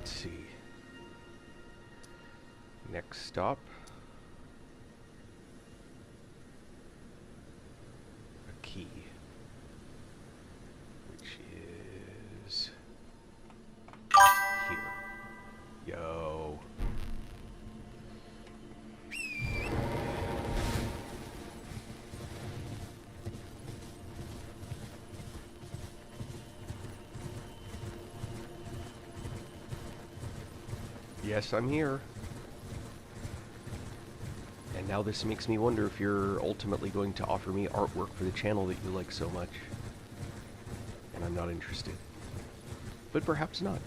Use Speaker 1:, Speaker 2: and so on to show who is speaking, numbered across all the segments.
Speaker 1: let's see. Next stop. A key. Which is here. Yo. Yes, I'm here. And now this makes me wonder if you're ultimately going to offer me artwork for the channel that you like so much. And I'm not interested. But perhaps not.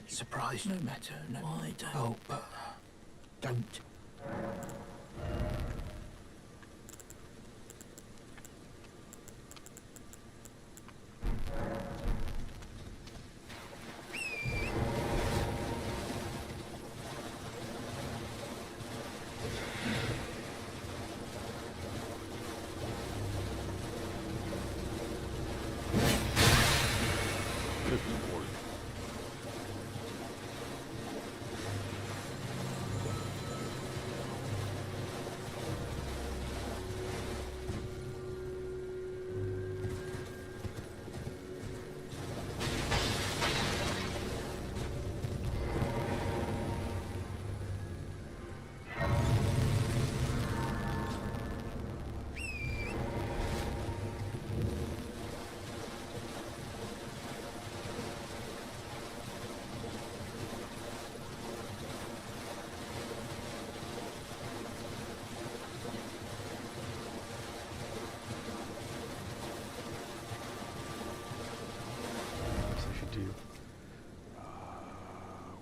Speaker 2: Surprise, no matter, no, I don't. Oh, but don't.
Speaker 1: Good lord.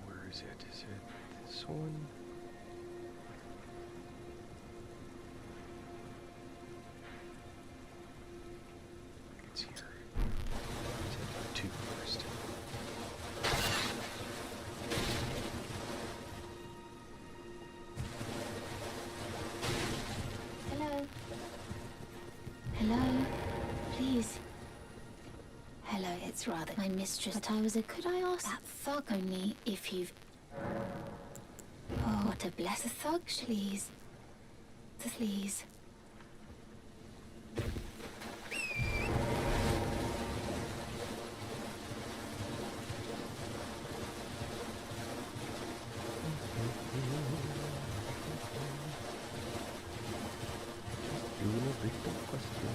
Speaker 1: Where is it? Is it this one? It's here. Take two first.
Speaker 3: Hello? Hello? Please. Hello, it's rather my mistress. But I was a... Could I ask that thug only if you've... Oh, what a blessed thug, please. Please.
Speaker 1: Doing a big question.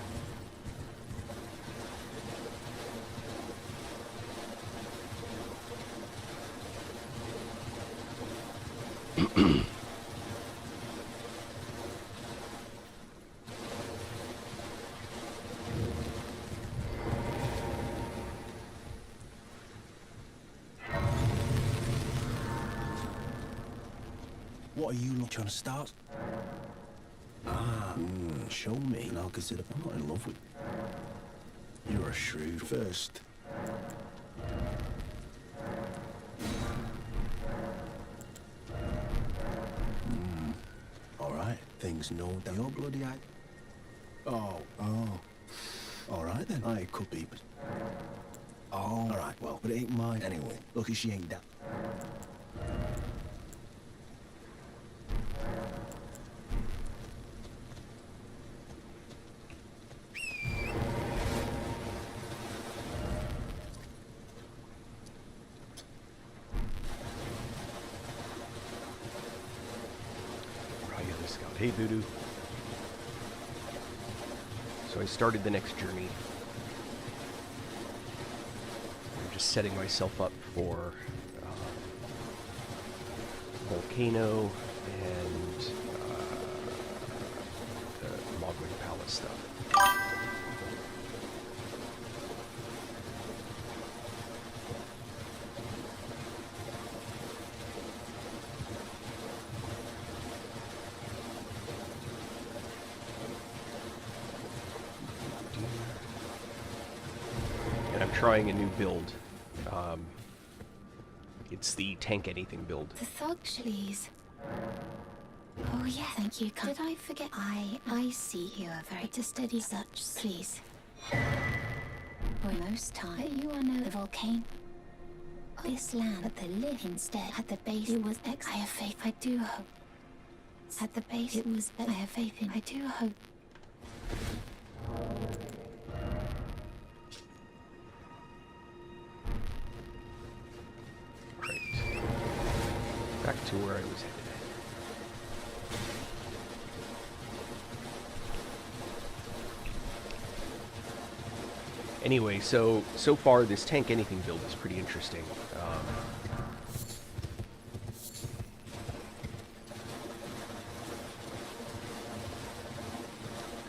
Speaker 2: What are you not trying to start? Show me, and I'll consider. I'm not in love with you. You're a shrewd first. All right, things no doubt. You're bloody eye. Oh. All right then. I could be, but. Oh, all right. Well, but it ain't mine anyway. Lucky she ain't that.
Speaker 1: Hey, Voodoo. So I started the next journey. I'm just setting myself up for Volcano and the Mogwai Palace stuff. trying a new build. It's the tank anything build.
Speaker 3: The thug, please. Oh yeah, thank you. Did I forget? I see you are very to study such, please. For most time, you are no volcano. This land, but the live instead at the base. It was I have faith. I do hope. At the base, it was. I have faith in. I do hope.
Speaker 1: Right. Back to where I was headed. Anyway, so far this tank anything build is pretty interesting.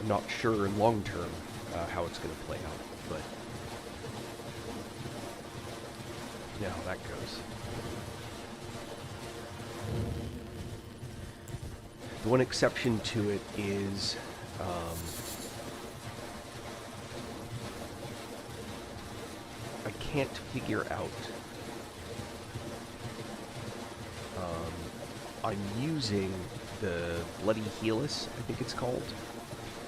Speaker 1: I'm not sure long term how it's going to play out, but you know how that goes. The one exception to it is I can't figure out. I'm using the Bloody Helix, I think it's called,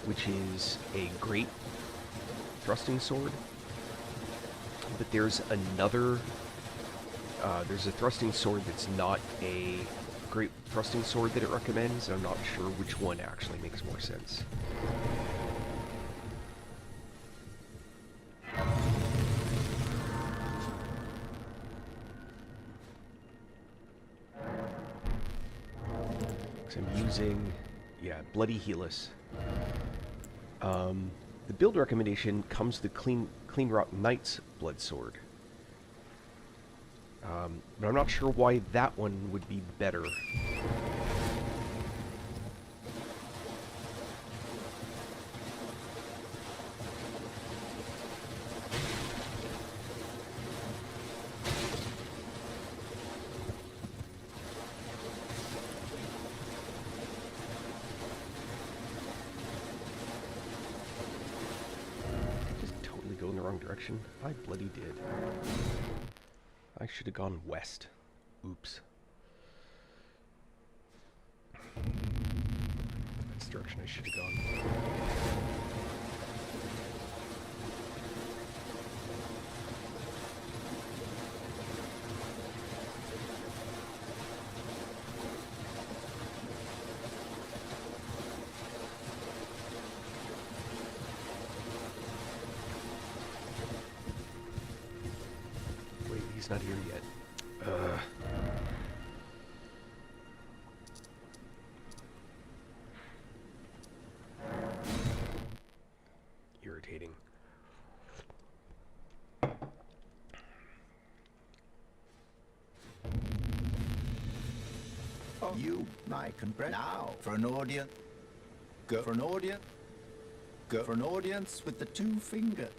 Speaker 1: which is a great thrusting sword. But there's another, there's a thrusting sword that's not a great thrusting sword that it recommends, and I'm not sure which one actually makes more sense. I'm using, yeah, Bloody Helix. The build recommendation comes the Clean Rock Knight's Blood Sword. But I'm not sure why that one would be better. Go in the wrong direction. I bloody did. I should have gone west. Oops. That's the direction I should have gone. He's not here yet. Irritating.
Speaker 2: Oh, you, my compress. Now, for an audience. Go for an audience. Go for an audience with the two finger.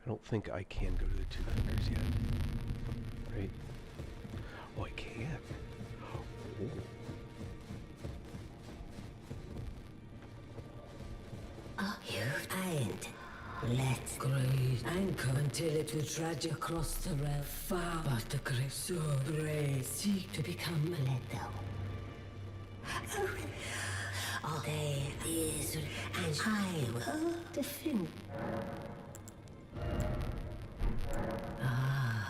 Speaker 1: I don't think I can go to the two fingers yet. Right? Oh, I can. Oh.
Speaker 4: You ain't. Let's graze anchor until it will drag you across the realm far, but the great so brave seek to become a letter. All day is, and I will defend.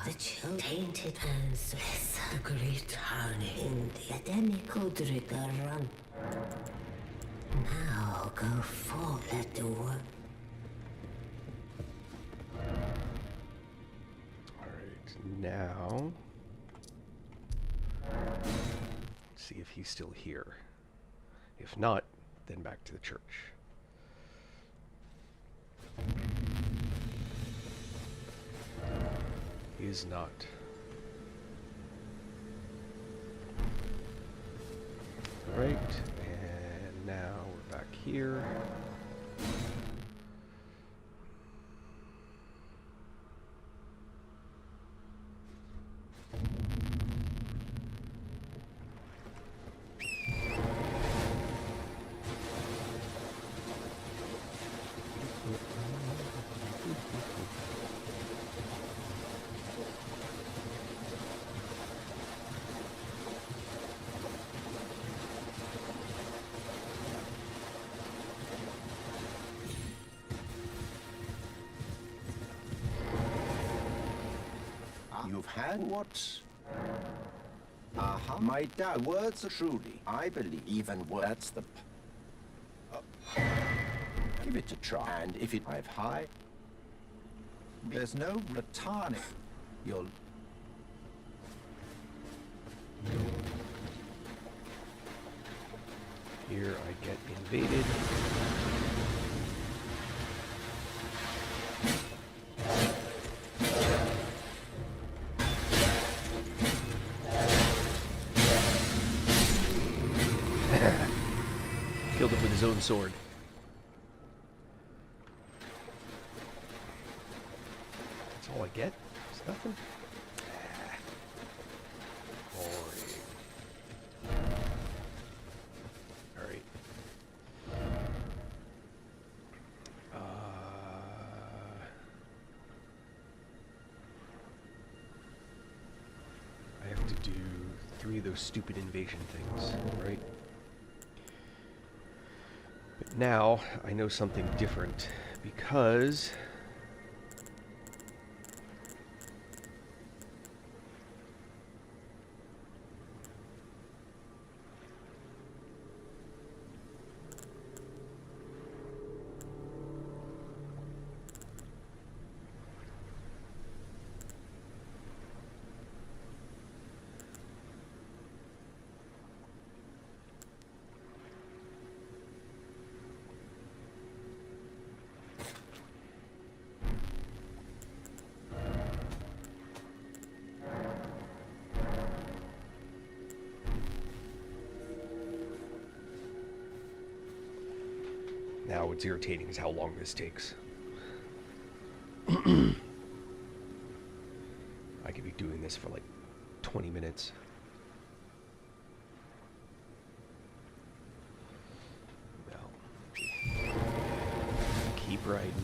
Speaker 4: The chill tainted hands, the great harney in the academic Godriga run. Now go forth at the work.
Speaker 1: Alright, now let's see if he's still here. If not, then back to the church. He is not. Alright, and now we're back here.
Speaker 2: had what? Aha. My dad, words are truly, I believe, even that's the... give it a try, and if it I've high, there's no platonic. You'll...
Speaker 1: Here I get invaded. Killed him with his own sword. That's all I get? It's nothing? Boring. Alright. I have to do 3 of those stupid invasion things, right? But now I know something different because now what's irritating is how long this takes. I could be doing this for like 20 minutes. Well, keep riding.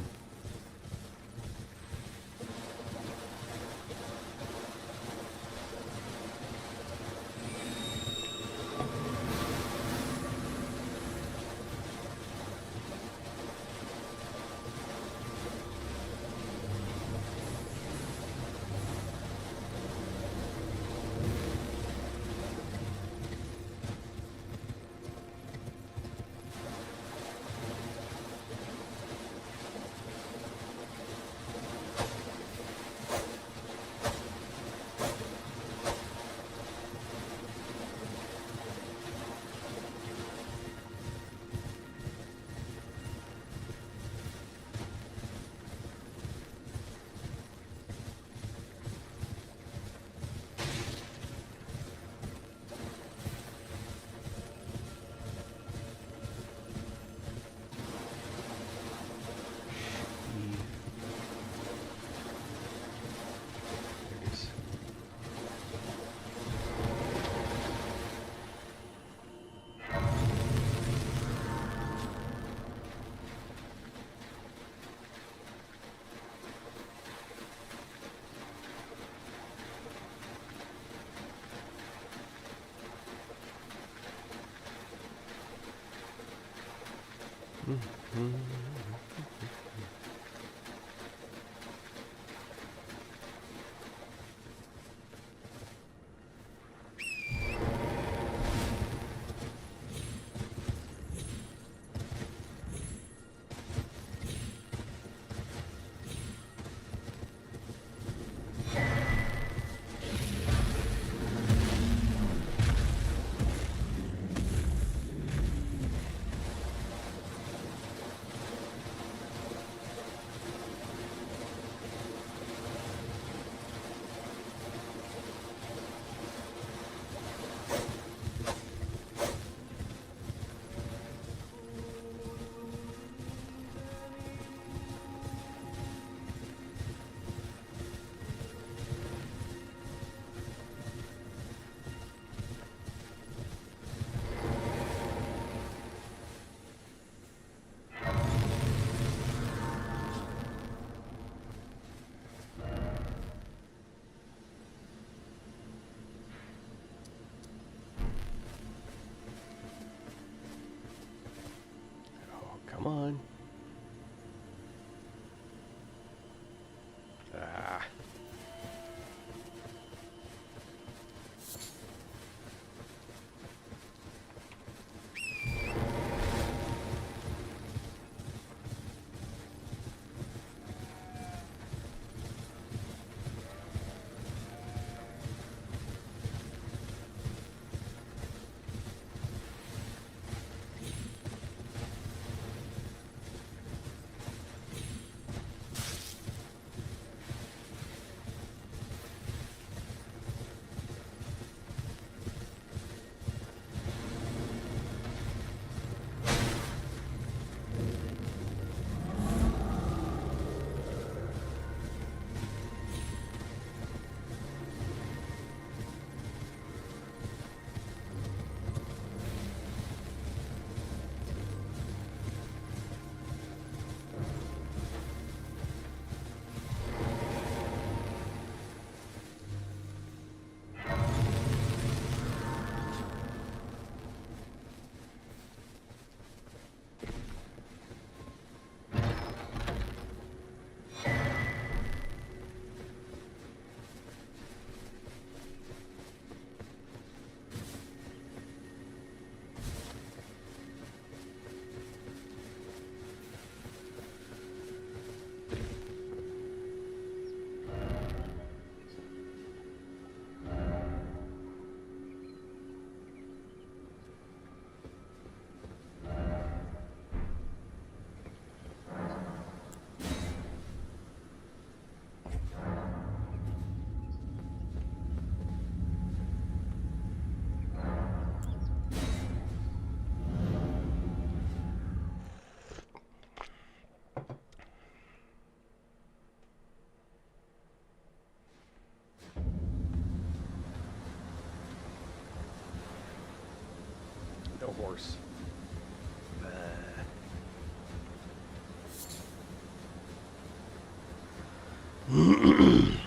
Speaker 1: course.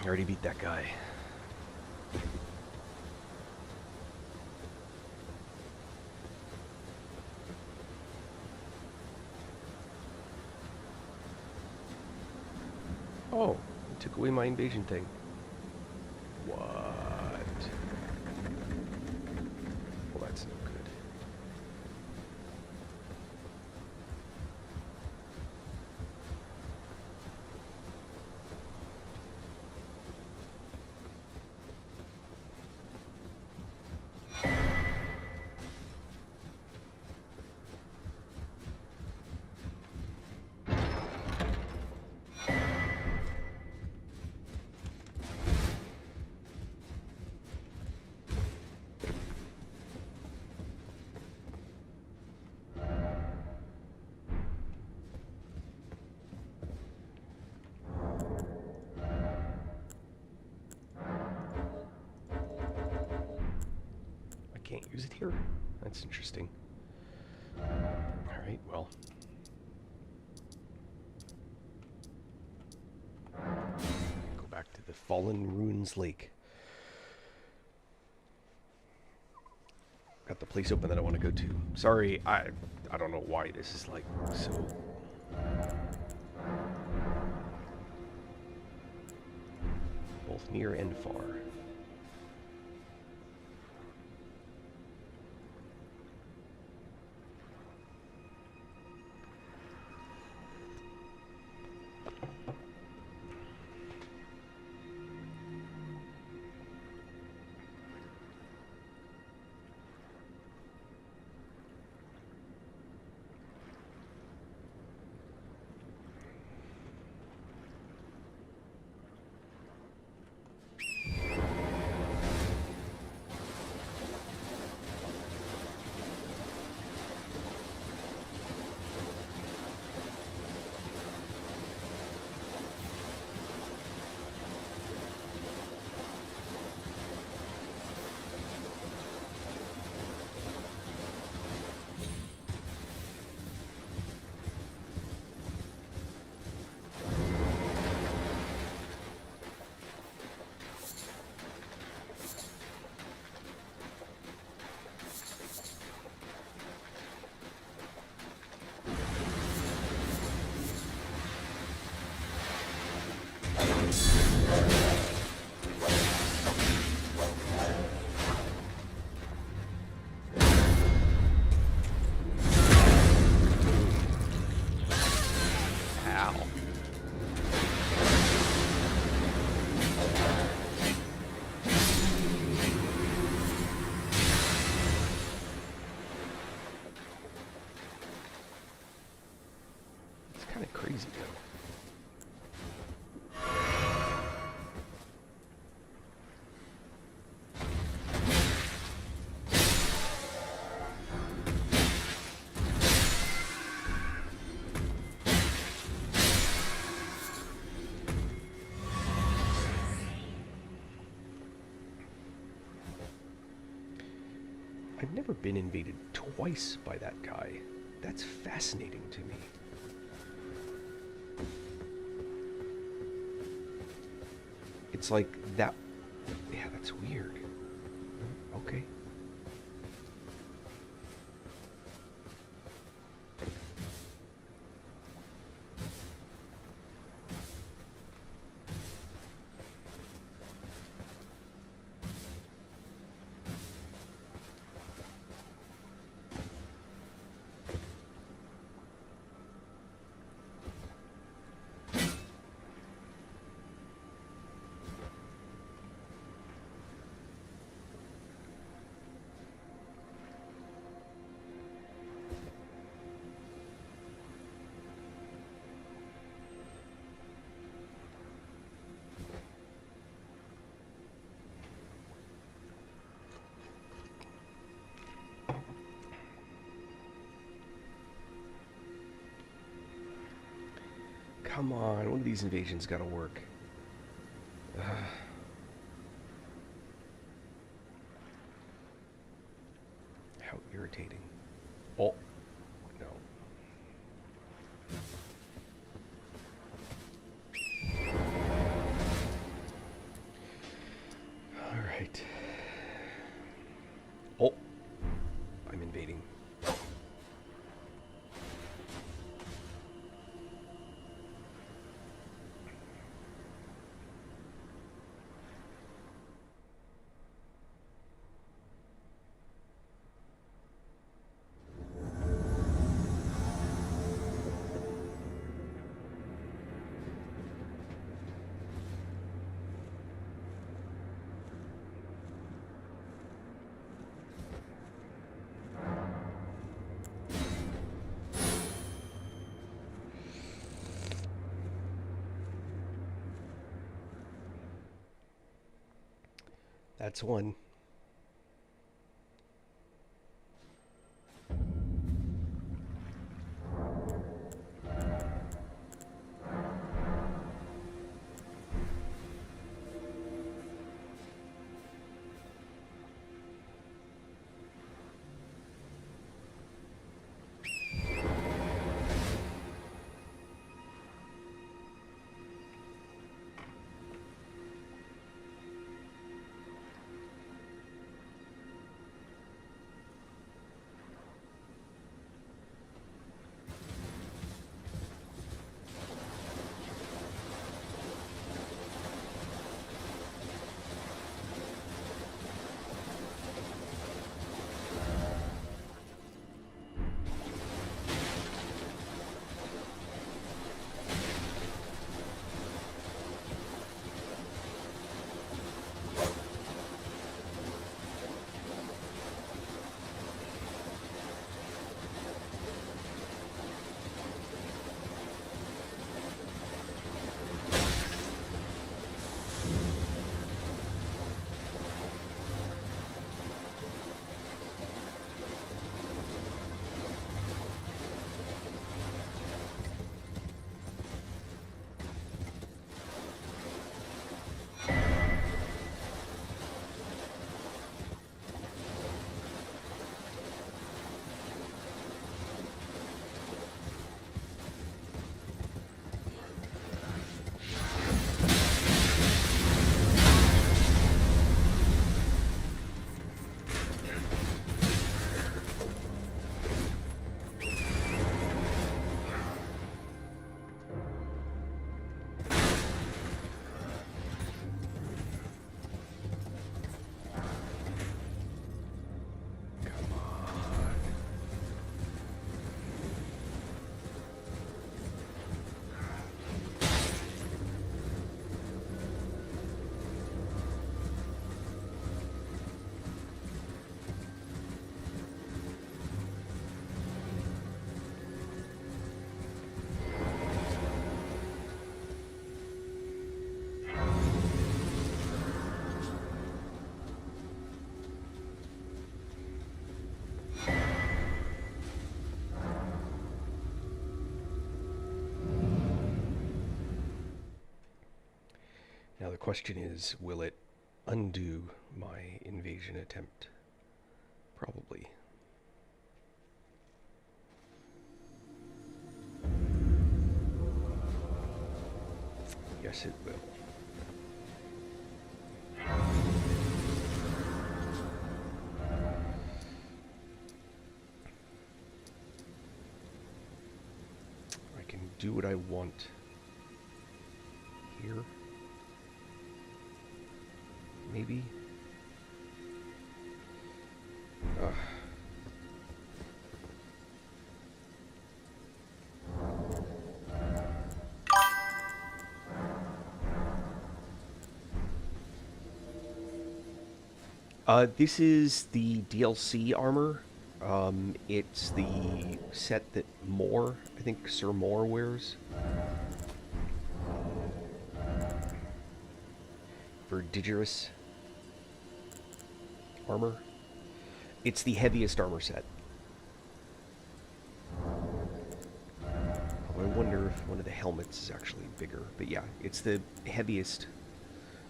Speaker 1: Already beat that guy. Oh, it took away my invasion thing. What? Well, that's no good. Can't use it here? That's interesting. Alright, well. Go back to the Fallen Ruins Lake. Got the place open that I want to go to. Sorry, I don't know why this is like so... both near and far. Kind of crazy though. I've never been invaded twice by that guy. That's fascinating to me. It's like that. Yeah, that's weird. Okay. Come on, one of these invasions gotta work. How irritating. Oh, no. All right. Oh, I'm invading. That's one. Now the question is, will it undo my invasion attempt? Probably. Yes, it will. I can do what I want here. Maybe. Ugh. This is the DLC armor. It's the set that Moore, I think Sir Moore wears. For Digerous armor. It's the heaviest armor set. I wonder if one of the helmets is actually bigger. But yeah, it's the heaviest.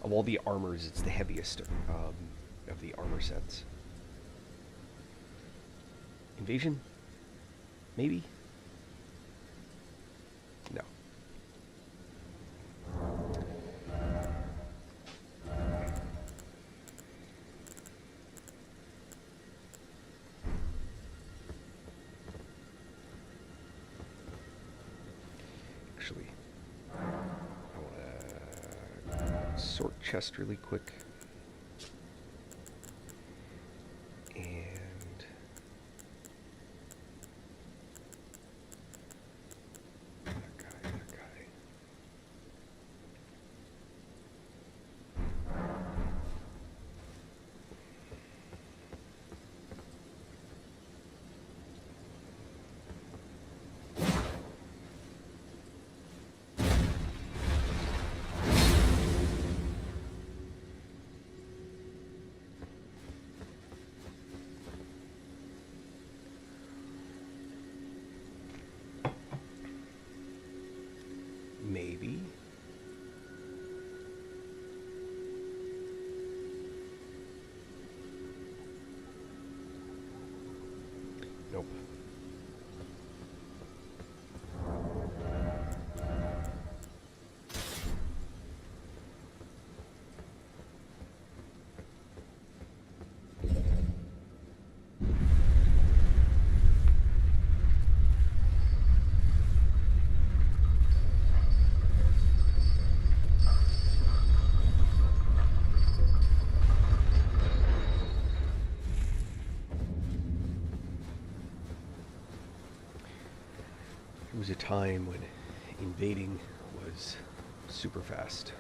Speaker 1: Of all the armors, it's the heaviest of the armor sets. Invasion? Maybe? No. Actually, I want to sort chest really quick. And that guy. Maybe. Nope. It was a time when invading was super fast.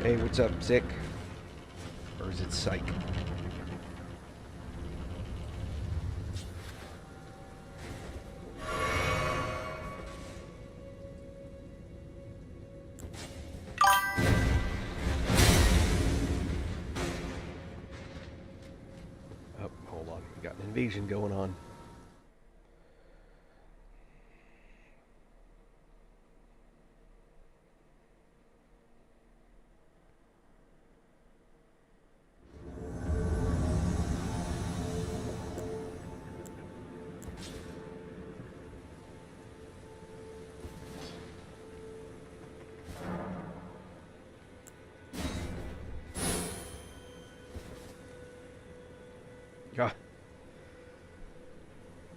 Speaker 1: Hey, what's up, Sick? Or is it Psych? Oh, hold on. We got an invasion going on. Yeah.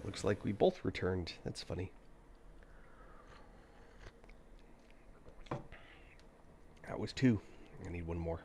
Speaker 1: Looks like we both returned. That's funny. That was 2. I need 1 more.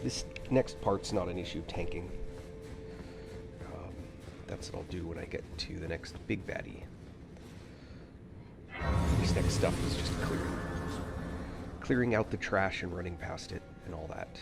Speaker 1: This next part's not an issue tanking. That's what I'll do when I get to the next big baddie. This next stuff is just clearing out the trash and running past it and all that.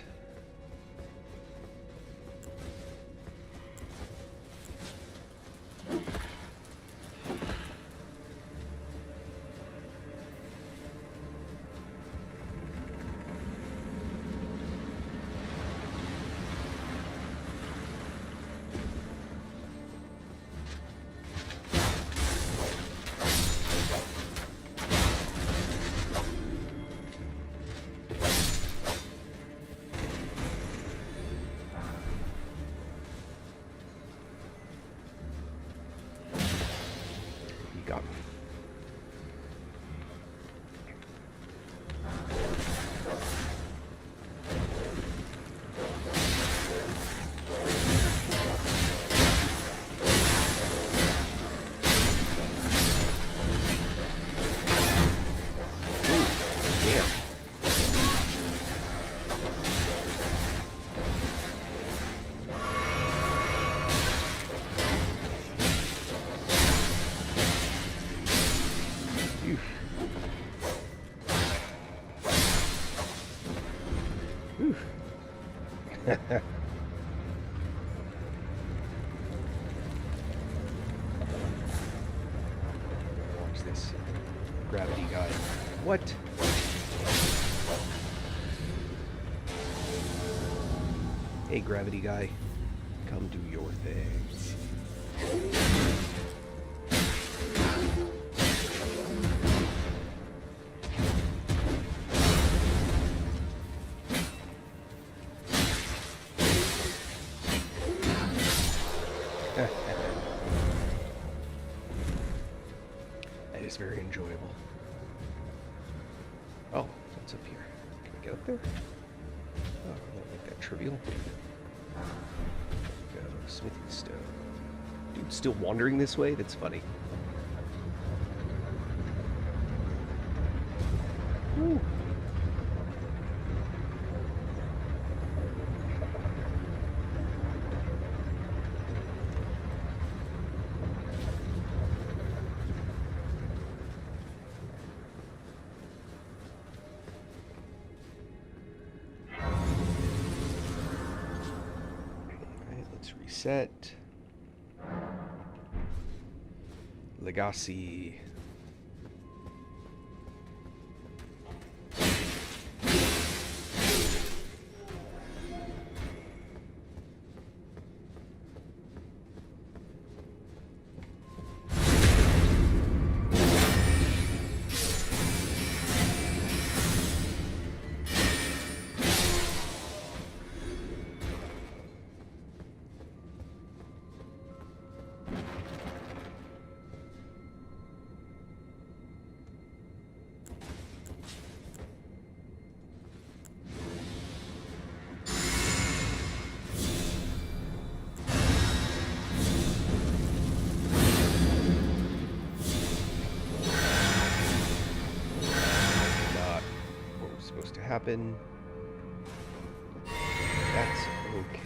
Speaker 1: Whew. Watch this. Gravity guy. What? Hey, gravity guy. Come do your thing. That is very enjoyable. Oh, what's up here? Can we get up there? Oh, I don't make that trivial. Go, smithing stone. Dude, still wandering this way? That's funny. Woo. Alright, let's reset. Legacy. Supposed to happen. That's okay.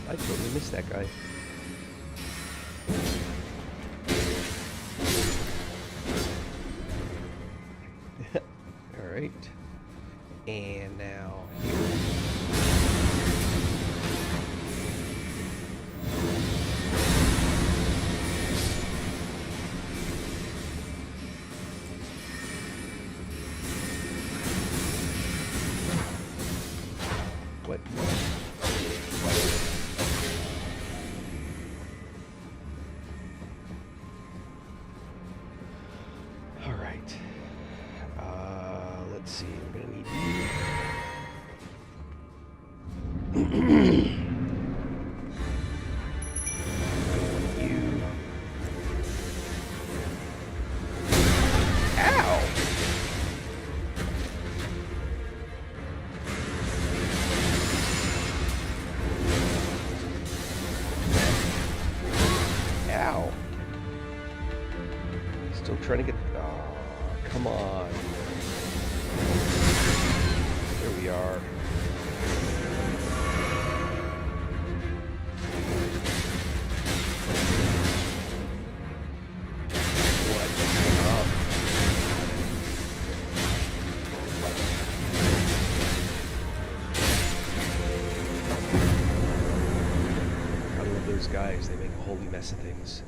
Speaker 1: I totally missed that guy. Alright. And now here. What? Alright. Let's see. We're gonna need you. Ow! Ow. Still trying to get... Oh, come on. There we are. What up? I love those guys. They make a holy mess of things.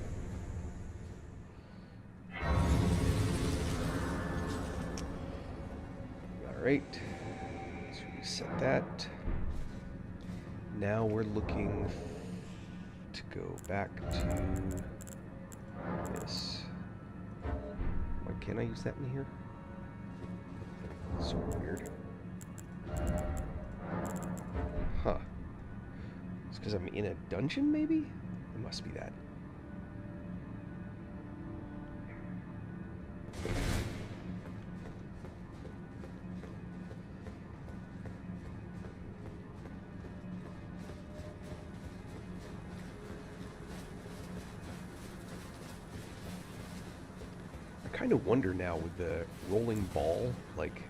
Speaker 1: Alright, let's reset that. Now we're looking to go back to this. Why can't I use that in here? So weird. Huh. It's because I'm in a dungeon, maybe? It must be that. kind of wonder now with the rolling ball, like...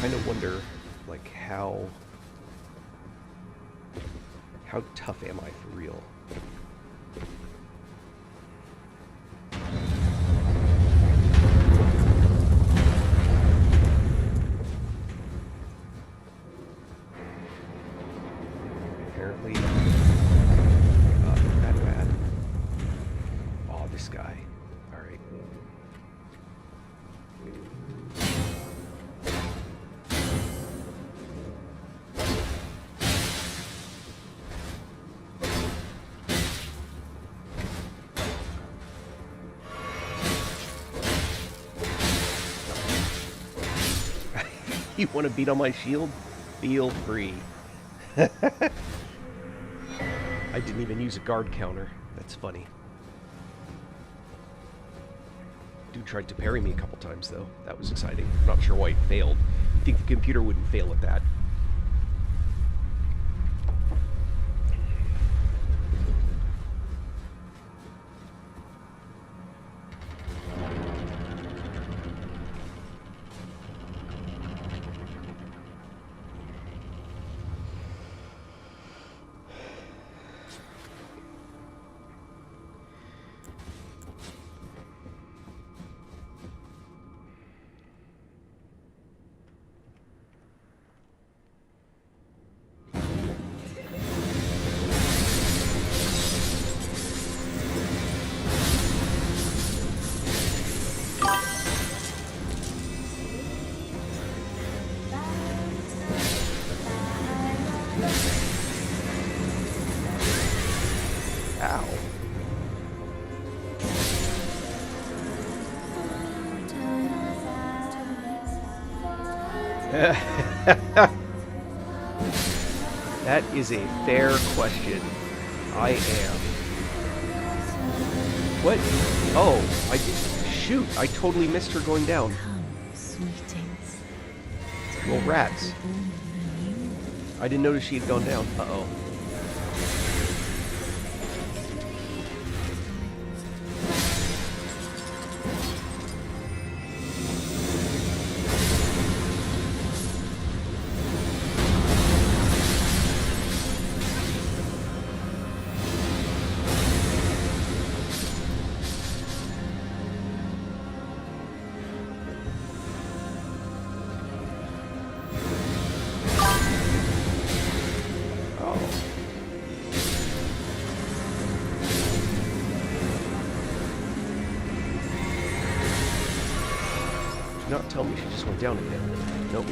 Speaker 1: kind of wonder, like, how tough am I for real? Apparently, not that bad. Oh, this guy. All right. You want to beat on my shield? Feel free. I didn't even use a guard counter. That's funny. Dude tried to parry me a couple times, though. That was exciting. I'm not sure why it failed. I think the computer wouldn't fail at that. That is a fair question. I am. What? Oh, shoot, I totally missed her going down. Well, rats. I didn't notice she had gone down. Uh-oh. Not tell me she just went down again. Nope.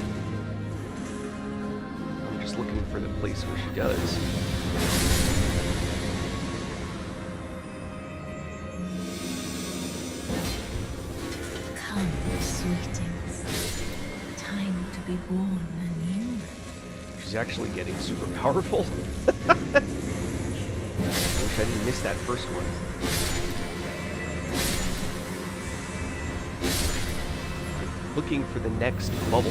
Speaker 1: I'm just looking for the place where she does.
Speaker 4: Come, sweetings. Time to be born anew.
Speaker 1: She's actually getting super powerful. I wish I didn't miss that first one. Looking for the next bubble.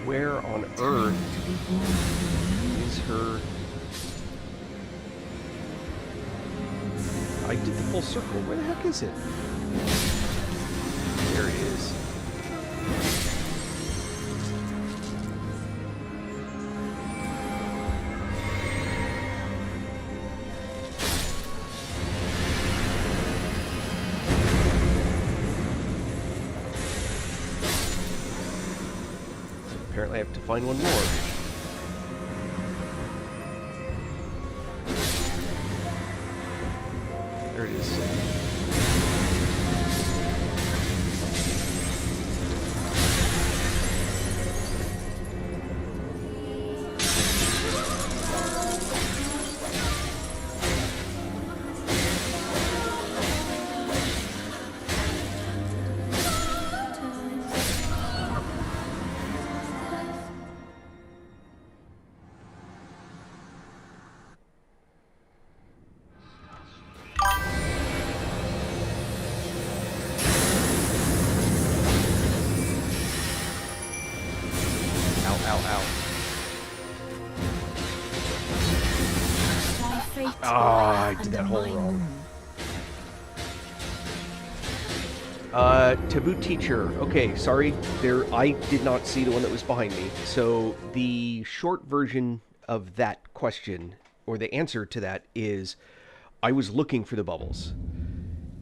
Speaker 1: Where on earth is her... I did the full circle. Where the heck is it? There it is. Apparently I have to find one more. ow.
Speaker 3: Thy fate
Speaker 1: Ah, I
Speaker 3: lieth
Speaker 1: did that
Speaker 3: under
Speaker 1: whole
Speaker 3: my
Speaker 1: wrong.
Speaker 3: moon.
Speaker 1: Taboo teacher. Okay, sorry. I did not see the one that was behind me. So the short version of that question, or the answer to that, is I was looking for the bubbles.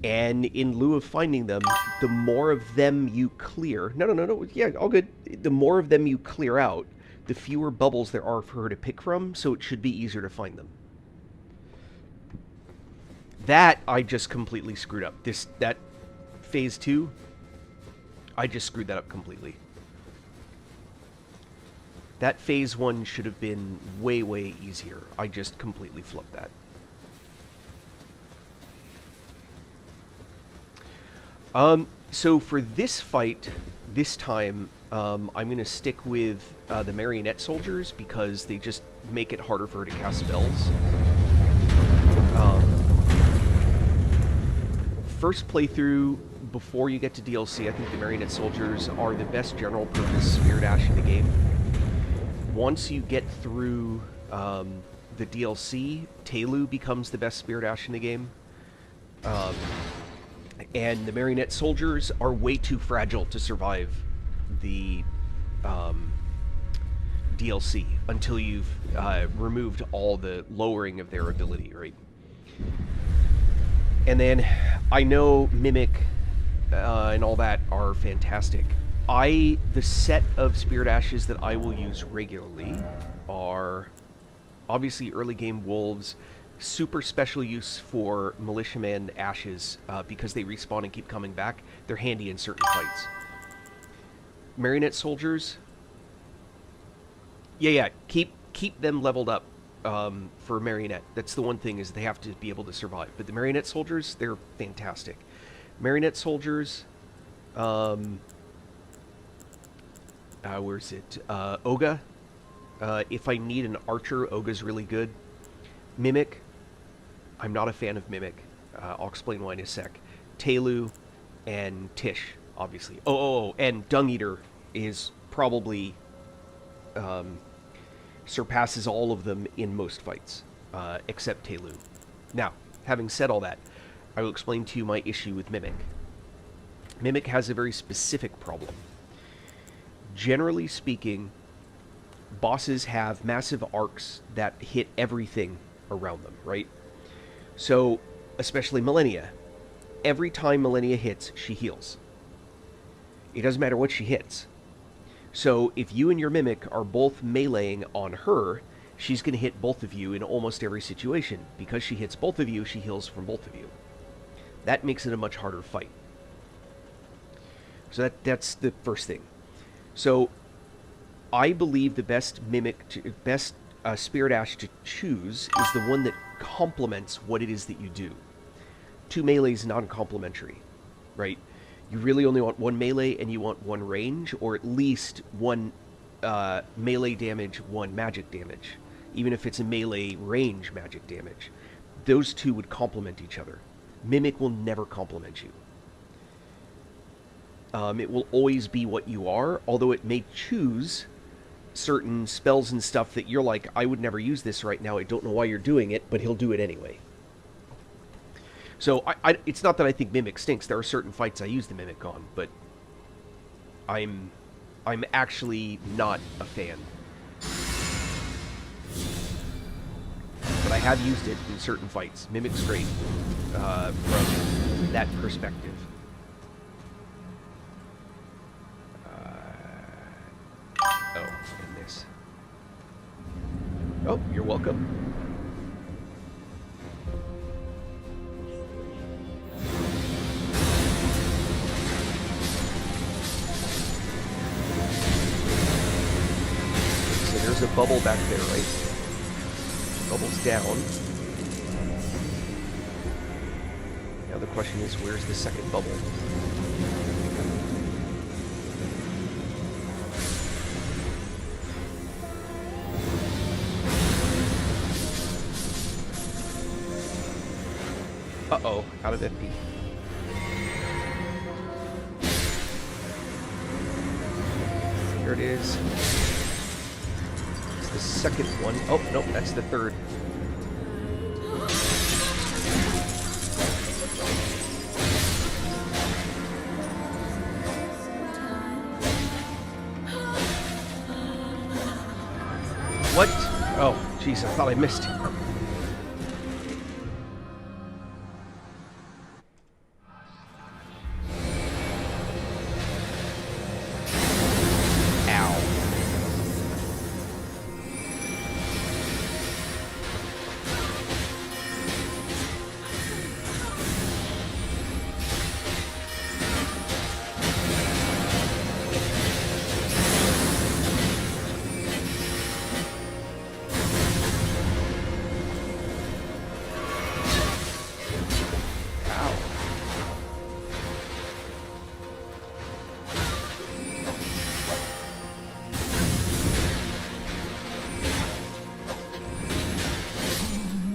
Speaker 1: And in lieu of finding them, the more of them you clear... No. Yeah, all good. The more of them you clear out, the fewer bubbles there are for her to pick from, so it should be easier to find them. That I just completely screwed up. That phase 2, I just screwed that up completely. That phase 1 should have been way, way easier. I just completely flipped that. So for this fight, this time, I'm going to stick with the marionette soldiers because they just make it harder for her to cast spells. First playthrough, before you get to DLC, I think the marionette soldiers are the best general purpose Spirit Ash in the game. Once you get through the DLC, Telu becomes the best Spirit Ash in the game. And the marionette soldiers are way too fragile to survive the DLC until you've removed all the lowering of their ability, right? And then I know Mimic and all that are fantastic. The set of Spirit Ashes that I will use regularly are obviously early game Wolves, super special use for Militiaman Ashes because they respawn and keep coming back. They're handy in certain fights. Marionette Soldiers, yeah, keep them leveled up for Marionette. That's the one thing, is they have to be able to survive. But the Marionette Soldiers, they're fantastic. Marionette Soldiers, where's it? Oga. If I need an archer, Oga's really good. Mimic, I'm not a fan of Mimic. I'll explain why in a sec. Telu and Tish, obviously. And Dung Eater is probably surpasses all of them in most fights, except Telu. Now, having said all that, I will explain to you my issue with Mimic. Mimic has a very specific problem. Generally speaking, bosses have massive arcs that hit everything around them, right? So, especially Millennia. Every time Millennia hits, she heals. It doesn't matter what she hits. So, if you and your Mimic are both meleeing on her, she's going to hit both of you in almost every situation. Because she hits both of you, she heals from both of you. That makes it a much harder fight. So that's the first thing. So, I believe the best Spirit Ash to choose is the one that complements what it is that you do. 2 melee is non-complementary, right? You really only want 1 melee and you want 1 range, or at least 1 melee damage, 1 magic damage. Even if it's a melee range magic damage. Those 2 would complement each other. Mimic will never complement you. It will always be what you are, although it may choose certain spells and stuff that you're like, I would never use this right now, I don't know why you're doing it, but he'll do it anyway. So, it's not that I think Mimic stinks. There are certain fights I use the Mimic on, but I'm actually not a fan. But I have used it in certain fights. Mimic's great from that perspective. And this. Oh, you're welcome. So there's a bubble back there, right? Bubble's down. Now the question is, where's the second bubble? Uh-oh, out of FP. Here it is. the second one. Oh, nope, that's the third. What? Oh, jeez, I thought I missed.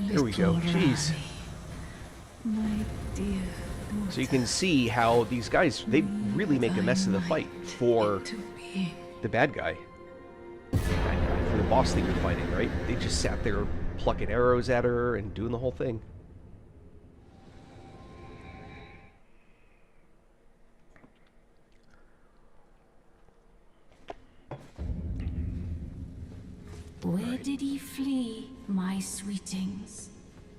Speaker 1: There we go. Jeez.
Speaker 4: My dear.
Speaker 1: So you can see how these guys, they really make a mess of the fight for the bad guy. For the boss that you're fighting, right? They just sat there plucking arrows at her and doing the whole thing.
Speaker 4: Where did he flee, my sweetings?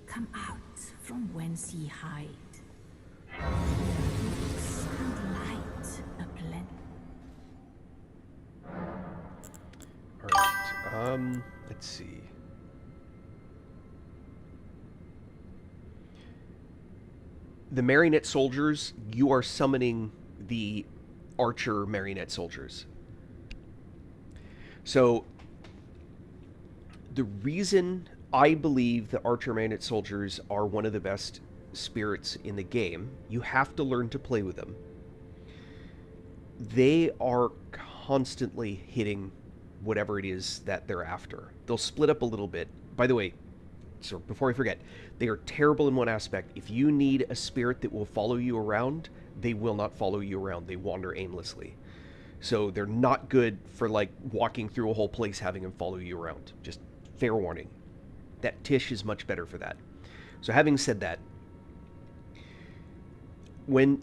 Speaker 4: Come out from whence ye hide. Roots and light ablend.
Speaker 1: Alright, let's see. The marionette soldiers, you are summoning the archer marionette soldiers. So, the reason I believe the archer marionette soldiers are one of the best spirits in the game, you have to learn to play with them. They are constantly hitting whatever it is that they're after. They'll split up a little bit. By the way, so before I forget, they are terrible in one aspect. If you need a spirit that will follow you around, they will not follow you around. They wander aimlessly. So they're not good for, like, walking through a whole place having them follow you around. Just fair warning. That Tish is much better for that. So having said that,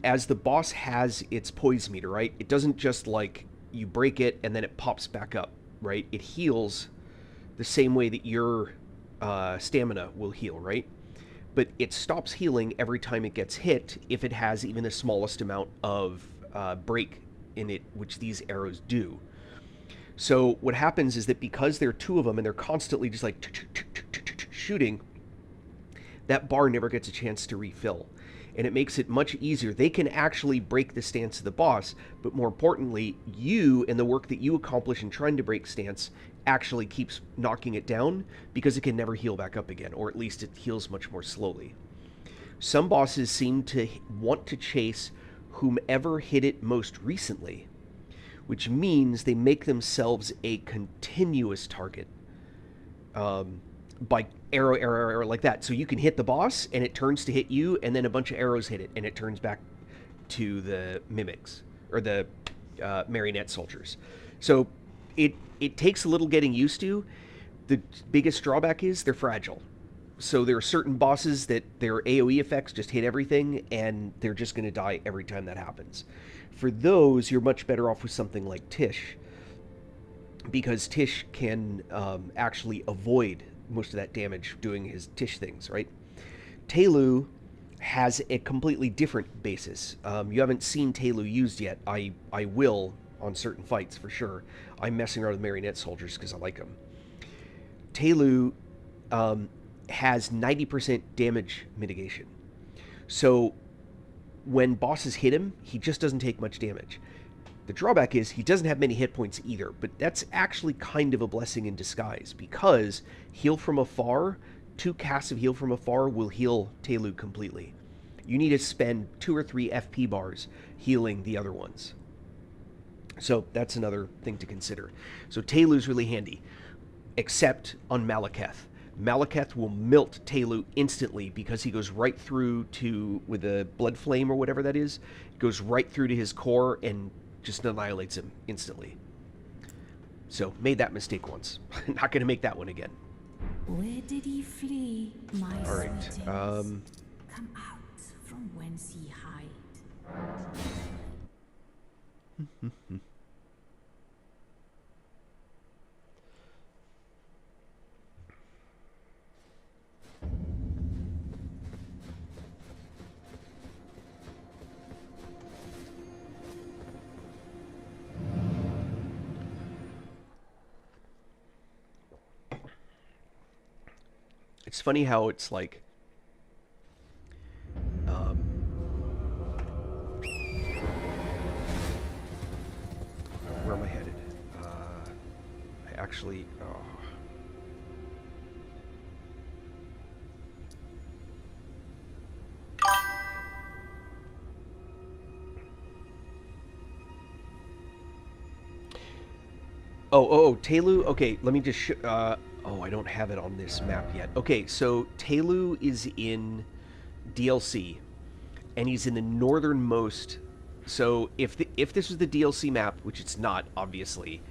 Speaker 1: as the boss has its poise meter, right, it doesn't just, like, you break it and then it pops back up, right? It heals the same way that your stamina will heal, right? But it stops healing every time it gets hit if it has even the smallest amount of break in it, which these arrows do. So what happens is that because there are two of them and they're constantly just like shooting, that bar never gets a chance to refill. And it makes it much easier. They can actually break the stance of the boss, but more importantly, you and the work that you accomplish in trying to break stance actually keeps knocking it down because it can never heal back up again, or at least it heals much more slowly. Some bosses seem to want to chase whomever hit it most recently, which means they make themselves a continuous target by arrow like that. So you can hit the boss and it turns to hit you, and then a bunch of arrows hit it and it turns back to the mimics or the marionette soldiers. So it takes a little getting used to. The biggest drawback is they're fragile. So there are certain bosses that their AoE effects just hit everything and they're just going to die every time that happens. For those, you're much better off with something like Tish, because Tish can actually avoid most of that damage doing his Tish things, right? Telu has a completely different basis. You haven't seen Telu used yet. I will on certain fights for sure. I'm messing around with marionette soldiers because I like them. Telu has 90% damage mitigation. So when bosses hit him, he just doesn't take much damage. The drawback is he doesn't have many hit points either, but that's actually kind of a blessing in disguise, because Heal from Afar, 2 casts of Heal from Afar will heal Telu completely. You need to spend 2 or 3 FP bars healing the other ones. So that's another thing to consider. So Telu's really handy, except on Malekith. Malekith will melt Telu instantly because he goes right through to, with a blood flame or whatever that is, it goes right through to his core and just annihilates him instantly. So, made that mistake once. Not going to make that one again.
Speaker 5: Where did he flee, my
Speaker 1: All right.
Speaker 5: sweetest? Come out from whence he hide.
Speaker 1: It's funny how it's like, where am I headed? I actually, Oh, Telu? Okay, let me just oh, I don't have it on this map yet. Okay, so Telu is in DLC, and he's in the northernmost. So if this was the DLC map, which it's not, obviously,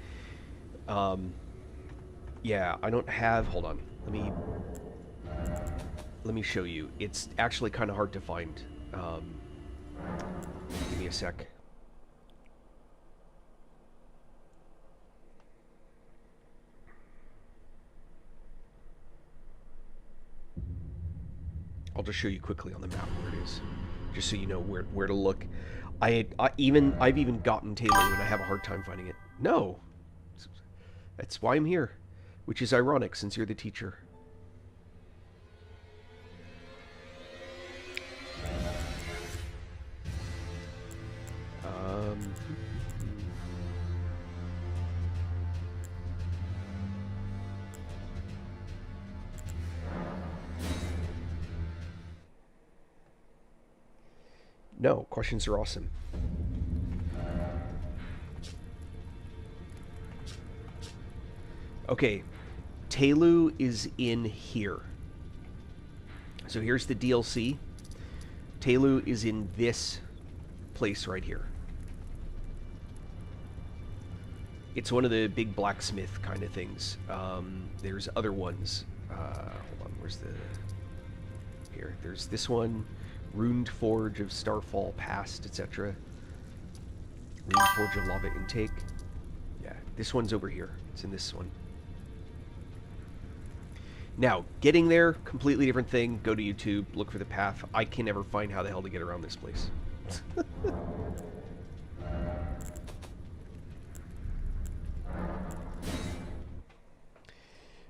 Speaker 1: yeah, I don't have. Hold on, let me show you. It's actually kind of hard to find. Give me a sec. I'll just show you quickly on the map where it is, just so you know where to look. I've even gotten Taylor and I have a hard time finding it. No, that's why I'm here, which is ironic since you're the teacher. No, questions are awesome. Okay, Telu is in here. So here's the DLC. Telu is in this place right here. It's one of the big blacksmith kind of things. There's other ones. Hold on, where's the... Here, there's this one. Runed Forge of Starfall Past, etc. Runed Forge of Lava Intake. Yeah, this one's over here. It's in this one. Now, getting there, completely different thing. Go to YouTube, look for the path. I can never find how the hell to get around this place.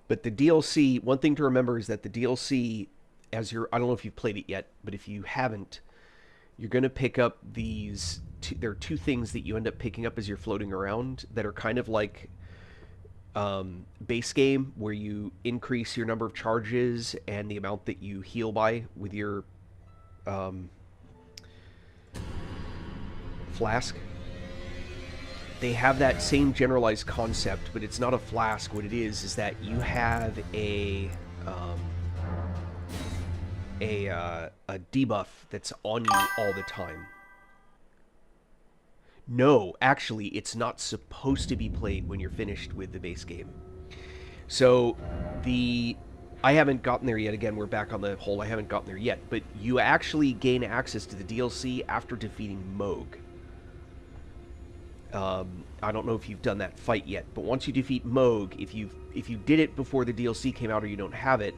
Speaker 1: But the DLC, one thing to remember is that the DLC, I don't know if you've played it yet, but if you haven't, you're going to pick up these, there are two things that you end up picking up as you're floating around that are kind of like base game, where you increase your number of charges and the amount that you heal by with your flask. They have that same generalized concept, but it's not a flask. What it is that you have a debuff that's on you all the time. No, actually, it's not supposed to be played when you're finished with the base game. So, I haven't gotten there yet. Again, we're back on the whole I haven't gotten there yet. But you actually gain access to the DLC after defeating Moog. I don't know if you've done that fight yet, but once you defeat Moog, if you did it before the DLC came out or you don't have it,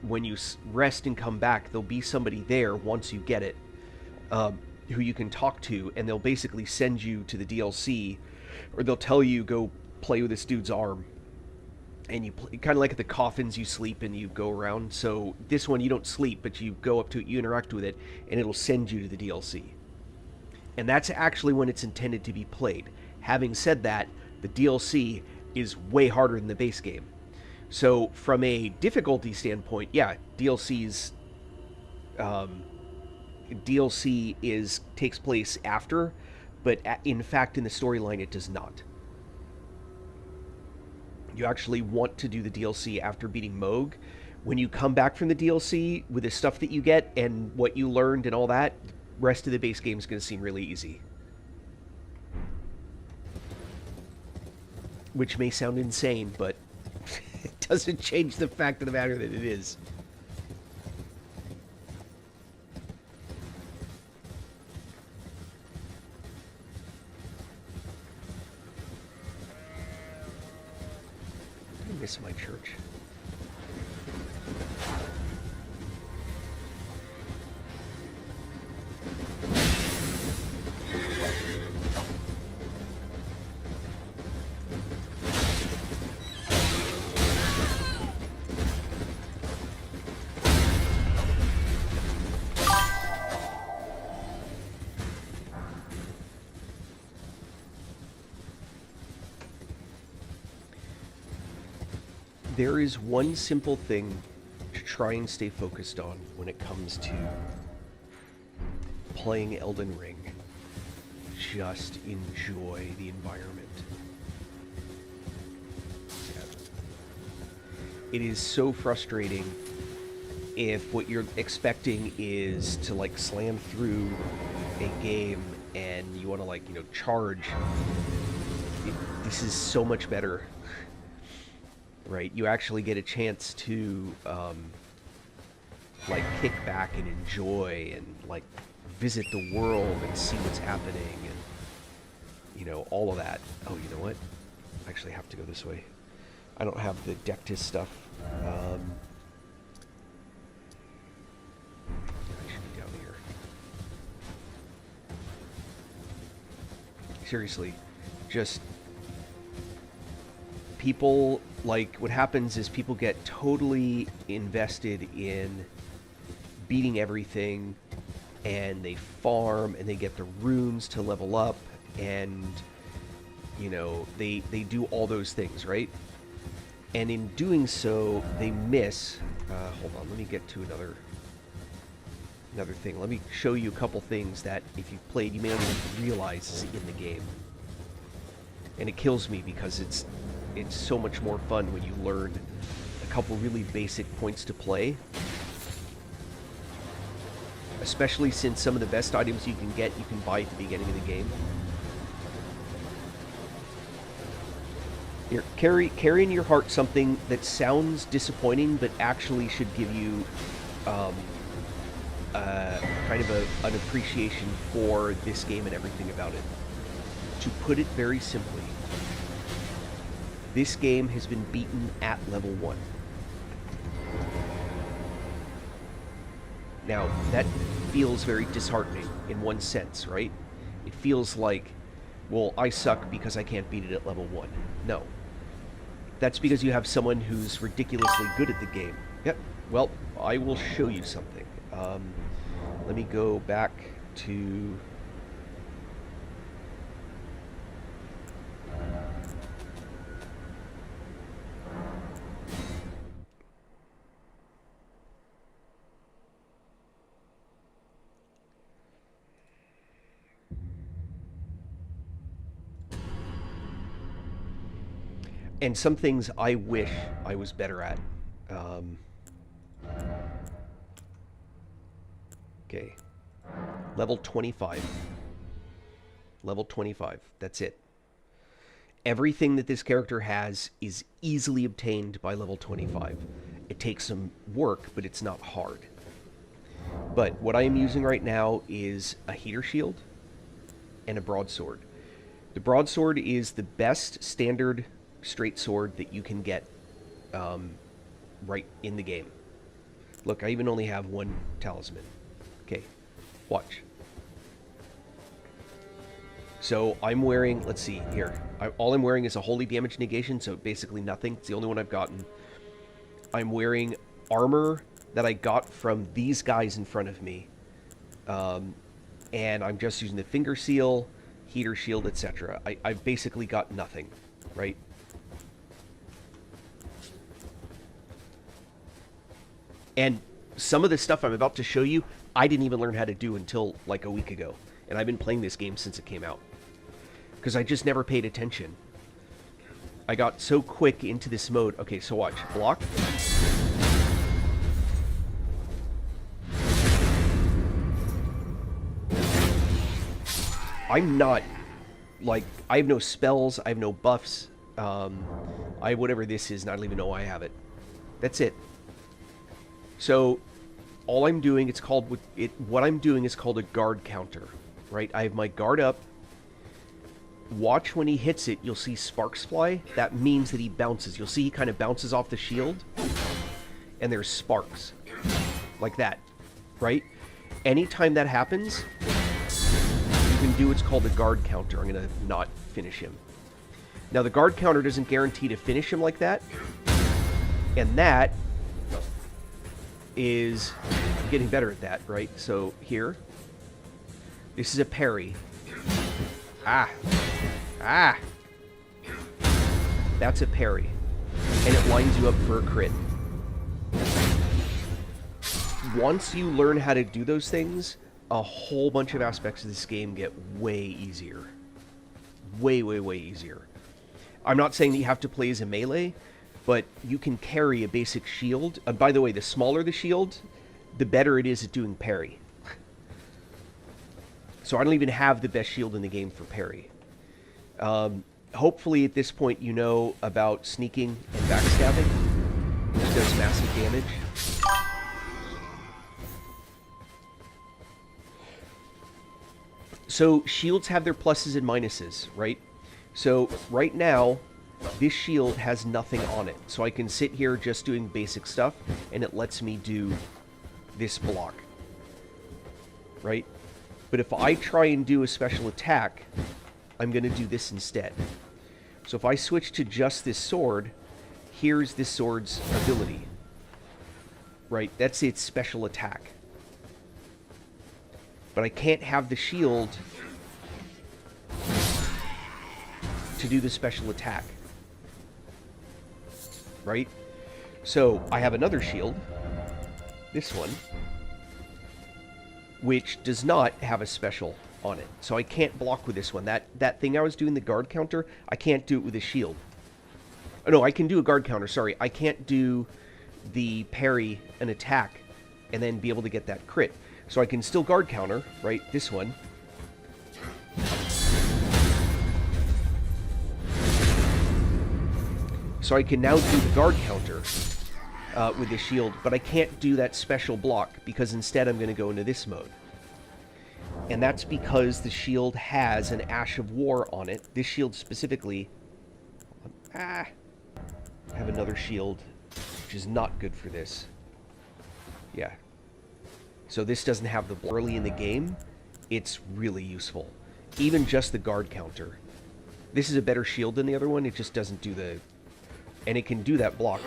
Speaker 1: when you rest and come back, there'll be somebody there once you get it, who you can talk to, and they'll basically send you to the DLC, or they'll tell you go play with this dude's arm, and you kind of like at the coffins, you sleep and you go around. So this one you don't sleep, but you go up to it, you interact with it, and it'll send you to the DLC. And that's actually when it's intended to be played. Having said that, the DLC is way harder than the base game. So from a difficulty standpoint, yeah, DLC takes place after, but in fact in the storyline it does not. You actually want to do the DLC after beating Moog. When you come back from the DLC with the stuff that you get and what you learned and all that, rest of the base game is going to seem really easy. which may sound insane, but it doesn't change the fact of the matter that it is. I miss my church. There is one simple thing to try and stay focused on when it comes to playing Elden Ring. Just enjoy the environment. It is so frustrating if what you're expecting is to like slam through a game and you want to like, you know, charge. This is so much better. Right, you actually get a chance to like kick back and enjoy and like visit the world and see what's happening and, you know, all of that. Oh, you know what? I actually have to go this way. I don't have the Dectus stuff. I should be down here. Seriously, just people, like, what happens is people get totally invested in beating everything, and they farm, and they get the runes to level up, and, you know, they do all those things, right? And in doing so, they miss... hold on, let me get to another thing. Let me show you a couple things that, if you've played, you may not even realize is in the game. And it kills me because it's so much more fun when you learn a couple really basic points to play. Especially since some of the best items you can get, you can buy at the beginning of the game. Here, carry in your heart something that sounds disappointing, but actually should give you kind of an appreciation for this game and everything about it. To put it very simply, this game has been beaten at level 1. Now, that feels very disheartening in one sense, right? It feels like, well, I suck because I can't beat it at level 1. No. That's because you have someone who's ridiculously good at the game. Yep. Well, I will show you something. Let me go back to... And some things I wish I was better at. Okay. Level 25. Level 25. That's it. Everything that this character has is easily obtained by level 25. It takes some work, but it's not hard. But what I am using right now is a heater shield and a broadsword. The broadsword is the best standard straight sword that you can get right in the game. Look, I even only have one talisman. Okay, watch. So I'm wearing, let's see, here. All I'm wearing is a holy damage negation, so basically nothing. It's the only one I've gotten. I'm wearing armor that I got from these guys in front of me. And I'm just using the finger seal, heater shield, etc. I've basically got nothing, right? And some of the stuff I'm about to show you, I didn't even learn how to do until like a week ago. And I've been playing this game since it came out. Because I just never paid attention. I got so quick into this mode. Okay, so watch. Block. I'm not, like, I have no spells, I have no buffs. I whatever this is, and I don't even know why I have it. That's it. So all I'm doing, what I'm doing is called a guard counter, right? I have my guard up. Watch when he hits it, you'll see sparks fly. That means that he bounces. You'll see he kind of bounces off the shield, and there's sparks. Like that, right? Anytime that happens, you can do what's called a guard counter. I'm going to not finish him. Now, the guard counter doesn't guarantee to finish him like that. And that is getting better at that, right? So here, this is a parry. Ah. That's a parry. And it lines you up for a crit. Once you learn how to do those things, a whole bunch of aspects of this game get way easier. Way, way, way easier. I'm not saying that you have to play as a melee, but you can carry a basic shield. By the way, the smaller the shield, the better it is at doing parry. So I don't even have the best shield in the game for parry. Hopefully at this point you know about sneaking and backstabbing, which does massive damage. So shields have their pluses and minuses, right? So right now, this shield has nothing on it. So I can sit here just doing basic stuff, and it lets me do this block, right? But if I try and do a special attack, I'm going to do this instead. So if I switch to just this sword, here's this sword's ability, right? That's its special attack. But I can't have the shield to do the special attack, right? So I have another shield, this one, which does not have a special on it. So I can't block with this one. That thing I was doing, the guard counter, I can't do it with a shield. Oh, no, I can do a guard counter, sorry. I can't do the parry and attack and then be able to get that crit. So I can still guard counter, right? This one. So I can now do the guard counter with the shield, but I can't do that special block because instead I'm going to go into this mode. And that's because the shield has an Ash of War on it. This shield specifically... I have another shield, which is not good for this. Yeah. So this doesn't have the early in the game. It's really useful. Even just the guard counter. This is a better shield than the other one. It just doesn't do the... And it can do that block.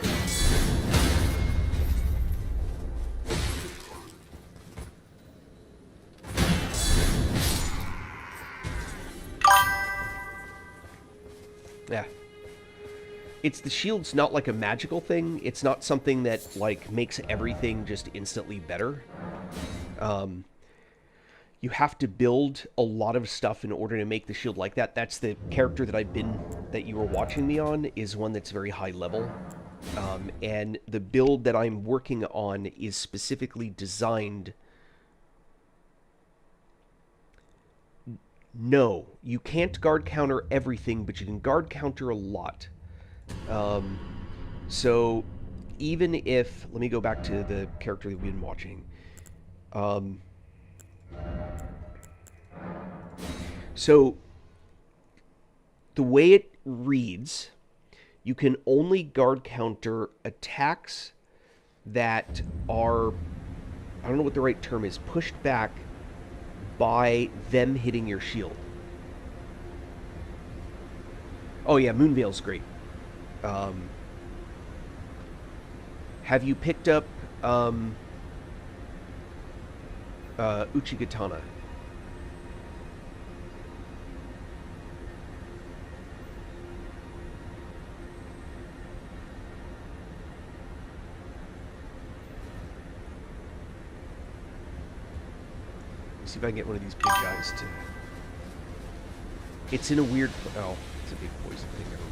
Speaker 1: Yeah. The shield's not like a magical thing. It's not something that, like, makes everything just instantly better. You have to build a lot of stuff in order to make the shield like that. That's the character that you were watching me on, is one that's very high level. And the build that I'm working on is specifically designed... No, you can't guard counter everything, but you can guard counter a lot. So even if... Let me go back to the character that we've been watching. So the way it reads, you can only guard counter attacks that are, I don't know what the right term is, pushed back by them hitting your shield. Oh yeah, Moonveil's great. Have you picked up Uchigatana? See if I can get one of these big guys to... It's in a weird... Oh, it's a big poison thing, never mind.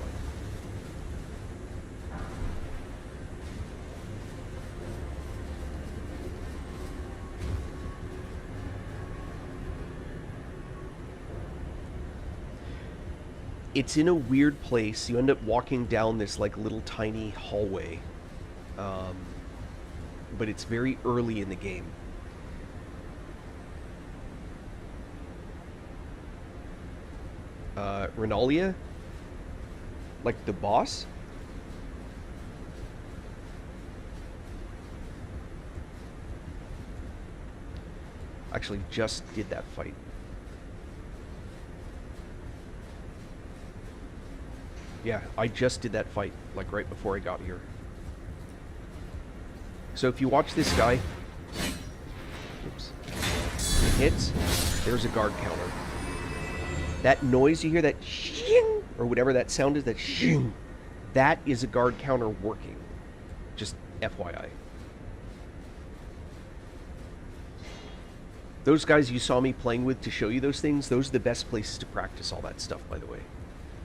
Speaker 1: It's in a weird place. You end up walking down this like little tiny hallway. But it's very early in the game. Renalia? Like the boss? Actually just did that fight. Yeah, I just did that fight, like right before I got here. So if you watch this guy, oops, he hits, there's a guard counter. That noise you hear, that shing, or whatever that sound is, that shing, that is a guard counter working. Just FYI. Those guys you saw me playing with to show you those things, those are the best places to practice all that stuff, by the way.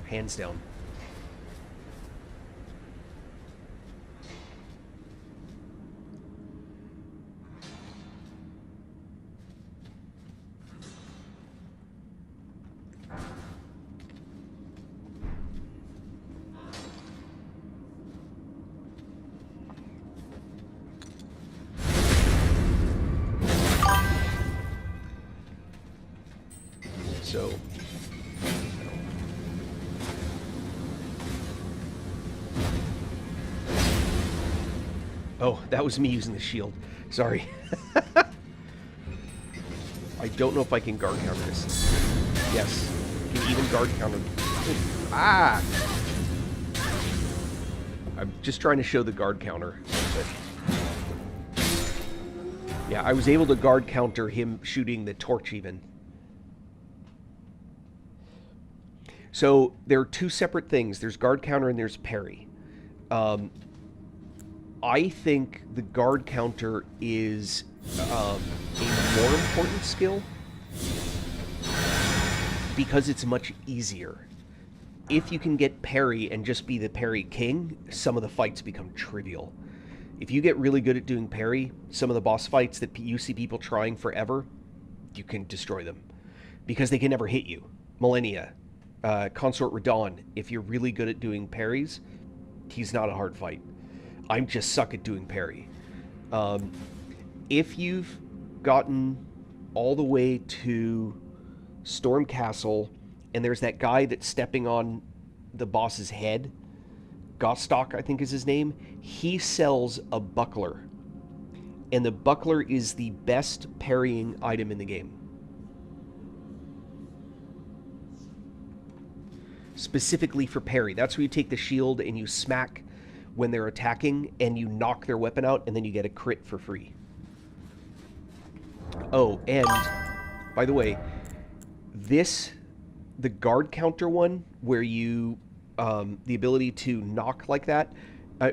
Speaker 1: Hands down. So, oh, that was me using the shield. Sorry. I don't know if I can guard counter this. Yes, you can even guard counter. Ah! I'm just trying to show the guard counter. But yeah, I was able to guard counter him shooting the torch even. So there are two separate things. There's guard counter and there's parry. I think the guard counter is a more important skill because it's much easier. If you can get parry and just be the parry king, some of the fights become trivial. If you get really good at doing parry, some of the boss fights that you see people trying forever, you can destroy them because they can never hit you. Millennia. Consort Radon, if you're really good at doing parries, he's not a hard fight. I'm just suck at doing parry. If you've gotten all the way to Storm Castle, and there's that guy that's stepping on the boss's head, Gostock, I think is his name, he sells a buckler. And the buckler is the best parrying item in the game. Specifically for parry. That's where you take the shield and you smack when they're attacking and you knock their weapon out and then you get a crit for free. Oh, and by the way, the guard counter one where you, the ability to knock like that,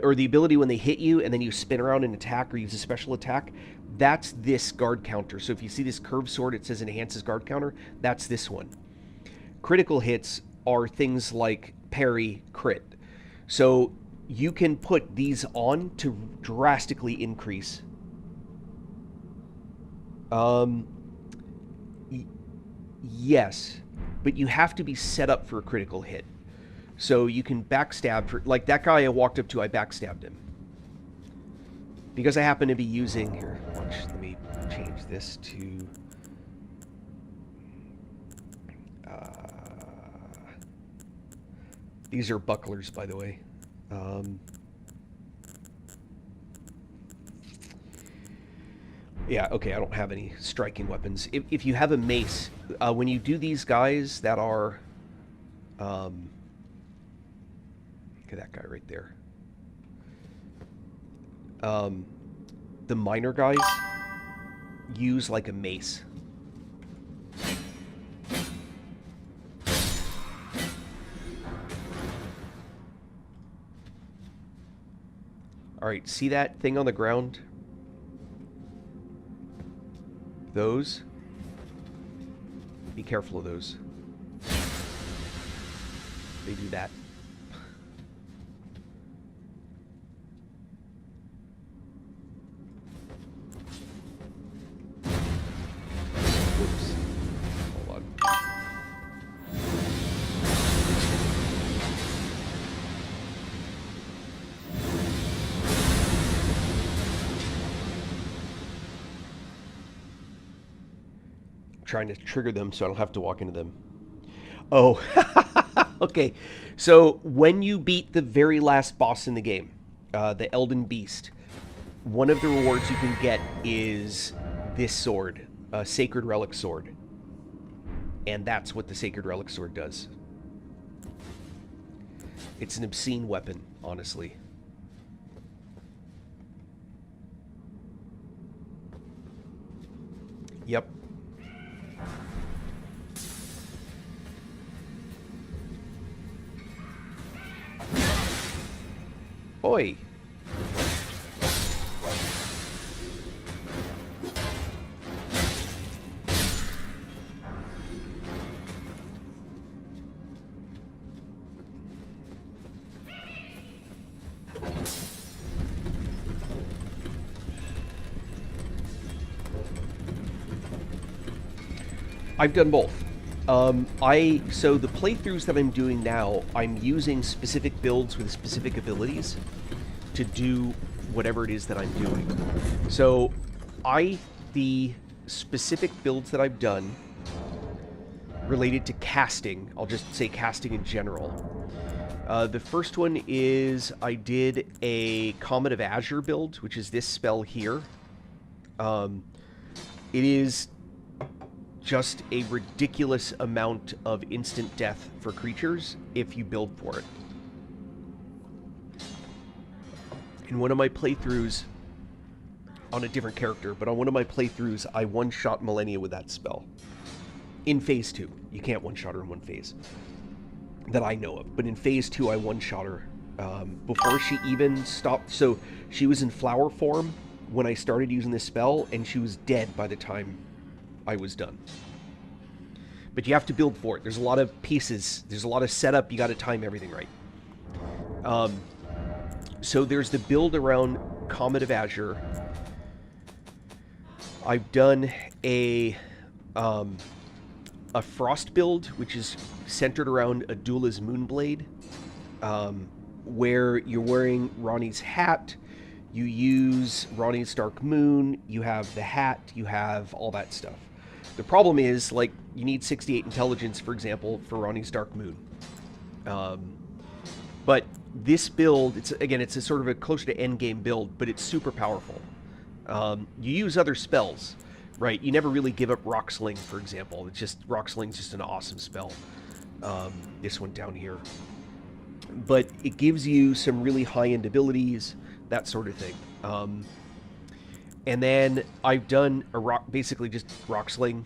Speaker 1: or the ability when they hit you and then you spin around and attack or use a special attack, that's this guard counter. So if you see this curved sword, it says enhances guard counter, that's this one. Critical hits are things like parry, crit. So you can put these on to drastically increase. Yes, but you have to be set up for a critical hit. So you can backstab for, like that guy I walked up to, I backstabbed him. Because I happen to be using, here, watch, let me change this to, these are bucklers, by the way. Yeah, okay, I don't have any striking weapons. If you have a mace, when you do these guys that are... look at that guy right there. The minor guys use like a mace. Alright, see that thing on the ground? Those? Be careful of those. They do that. Whoops. Hold on. trying to trigger them so I don't have to walk into them. Oh, okay. So when you beat the very last boss in the game, the Elden Beast, one of the rewards you can get is this sword, a Sacred Relic Sword. And that's what the Sacred Relic Sword does. It's an obscene weapon, honestly. Yep. Oi. I've done both. So the playthroughs that I'm doing now, I'm using specific builds with specific abilities to do whatever it is that I'm doing. So the specific builds that I've done related to casting, I'll just say casting in general. The first one is I did a Comet of Azure build, which is this spell here. It is just a ridiculous amount of instant death for creatures if you build for it. In one of my playthroughs, on a different character, but on one of my playthroughs, I one-shot Millennia with that spell. In Phase 2. You can't one-shot her in one phase. That I know of. But in Phase 2, I one-shot her. Before she even stopped... So, she was in flower form when I started using this spell, and she was dead by the time I was done. But you have to build for it. There's a lot of pieces. There's a lot of setup. You got to time everything right. So there's the build around Comet of Azure. I've done a Frost build, which is centered around Adula's Moonblade, where you're wearing Ronnie's hat. You use Ronnie's Dark Moon. You have the hat. You have all that stuff. The problem is, like, you need 68 intelligence, for example, for Ronnie's Dark Moon. But this build, it's a sort of a closer to endgame build, but it's super powerful. You use other spells, right? You never really give up Rock Sling, for example. It's just, Rock Sling's just an awesome spell. This one down here. But it gives you some really high-end abilities, that sort of thing. And then I've done basically just Rock Sling.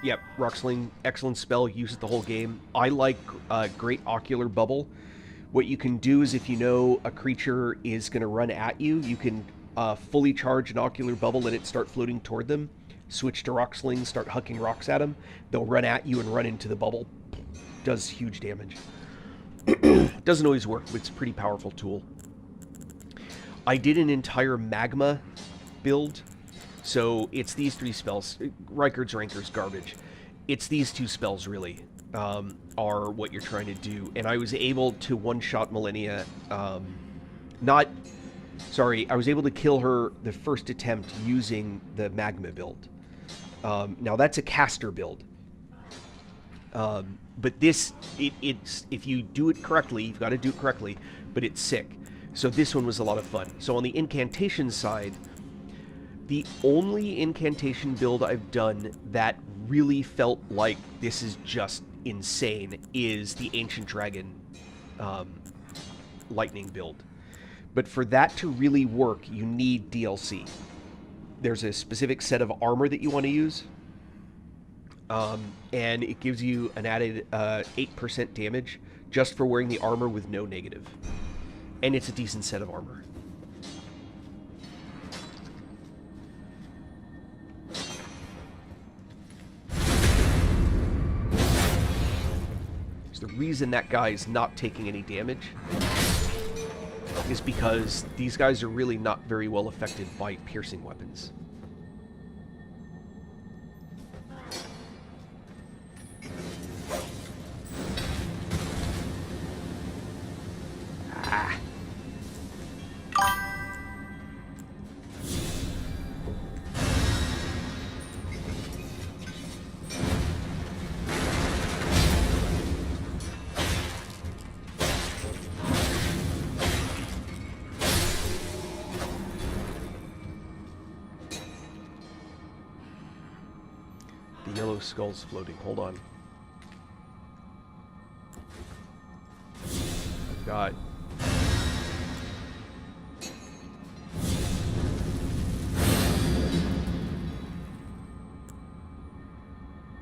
Speaker 1: Yep, Rock Sling, excellent spell, use it the whole game. I like Great Ocular Bubble. What you can do is if you know a creature is going to run at you, you can fully charge an Ocular Bubble, let it start floating toward them, switch to Rock Sling, start hucking rocks at them. They'll run at you and run into the bubble. Does huge damage. Doesn't always work, but it's a pretty powerful tool. I did an entire Magma build. So it's these three spells. Reichard's Ranker's garbage. It's these two spells, really, are what you're trying to do. And I was able to one-shot Millennia. I was able to kill her the first attempt using the Magma build. Now, that's a caster build. But this, it's if you do it correctly, you've got to do it correctly, but it's sick. So this one was a lot of fun. So on the incantation side, the only incantation build I've done that really felt like this is just insane is the Ancient Dragon lightning build. But for that to really work, you need DLC. There's a specific set of armor that you want to use. And it gives you an added 8% damage just for wearing the armor with no negative. And it's a decent set of armor. So the reason that guy is not taking any damage is because these guys are really not very well affected by piercing weapons. The yellow skull's floating. Hold on. I've got...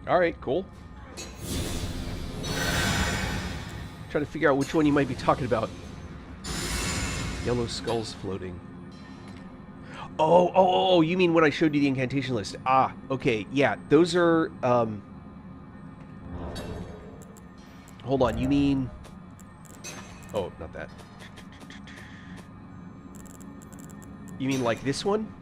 Speaker 1: Alright, cool. Trying to figure out which one you might be talking about. Yellow skull's floating. Oh, you mean when I showed you the incantation list. Ah, okay, yeah, those are, hold on, you mean... Oh, not that. You mean like this one?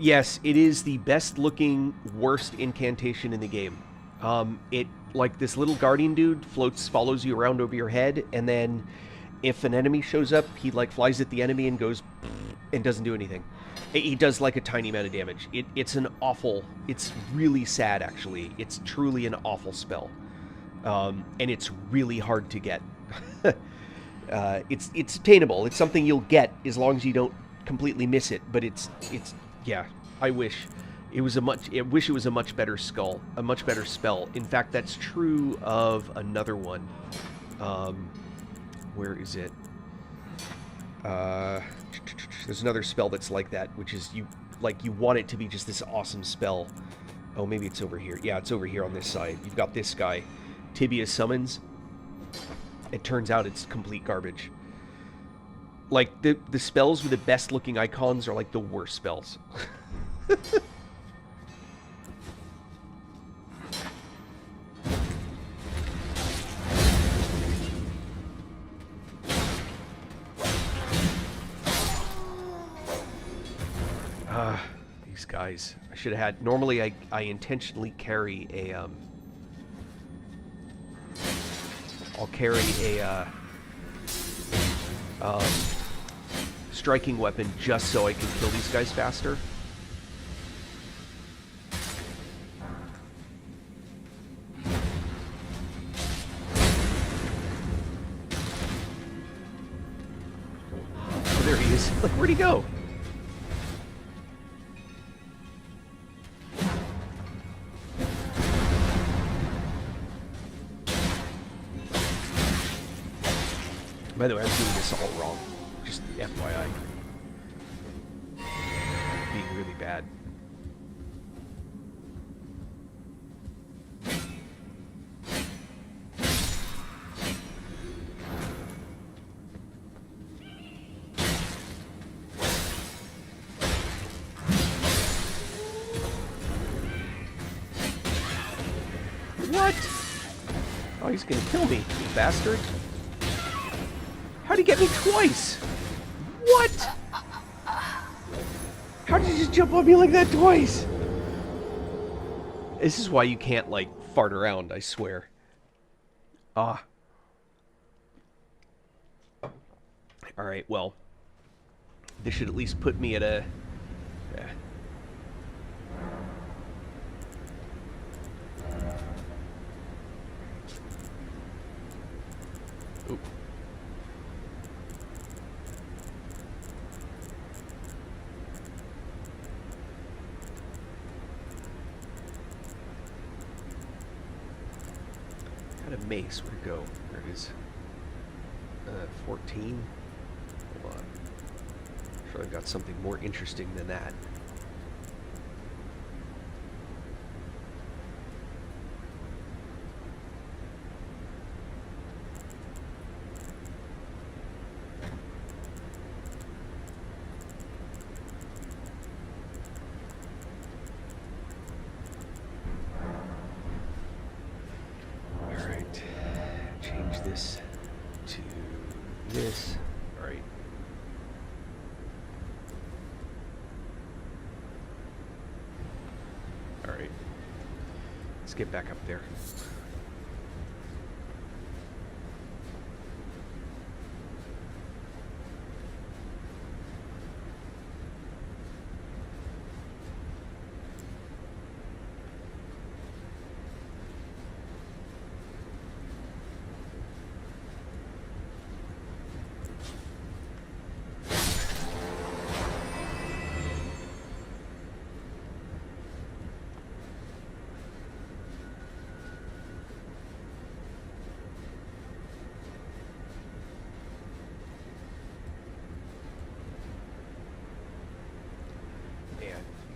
Speaker 1: Yes, it is the best looking, worst incantation in the game. It, like, this little guardian dude follows you around over your head, and then if an enemy shows up, he, like, flies at the enemy and goes and doesn't do anything. He does, like, a tiny amount of damage. It's really sad, actually. It's truly an awful spell. And it's really hard to get. It's attainable. It's something you'll get as long as you don't completely miss it, but yeah, I wish it was a much better skull, a much better spell. In fact, that's true of another one. Where is it? There's another spell that's like that, which is you want it to be just this awesome spell. Oh, maybe it's over here. Yeah, it's over here on this side. You've got this guy, Tibia Summons. It turns out it's complete garbage. Like, the spells with the best looking icons are like the worst spells. These guys. I should have had... Normally, I intentionally carry a, I'll carry a, striking weapon just so I can kill these guys faster. Oh, there he is. Like, where'd he go? By the way, I'm doing this all wrong. Just FYI. Being really bad. What? Oh, he's gonna kill me, you bastard. How'd he get me twice? What? How did you just jump on me like that twice? This is why you can't, like, fart around, I swear. Ah. Alright, well. This should at least put me at a... Oop. Got a mace. Where'd it go? There it is. 14. Hold on. I'm sure I've got something more interesting than that. This to this. All right. All right. Let's get back up there.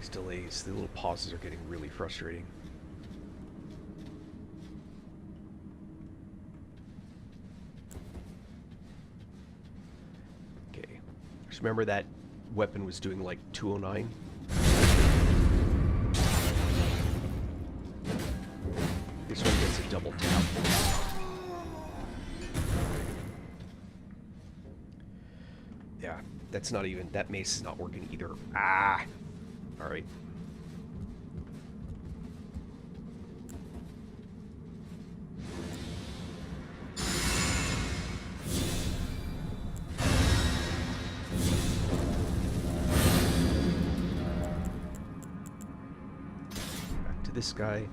Speaker 1: These delays, the little pauses are getting really frustrating. Okay. Just remember that weapon was doing like 209. This one gets a double tap. Yeah, that's not even, that mace is not working either. Ah! Alright. Back to this guy.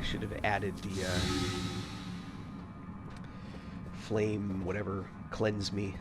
Speaker 1: Should have added the flame, whatever, cleanse me.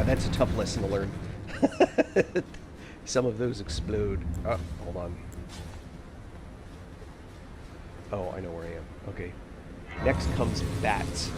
Speaker 1: That's a tough lesson to learn. Some of those explode. Oh, hold on. Oh, I know where I am. Okay. Next comes bats.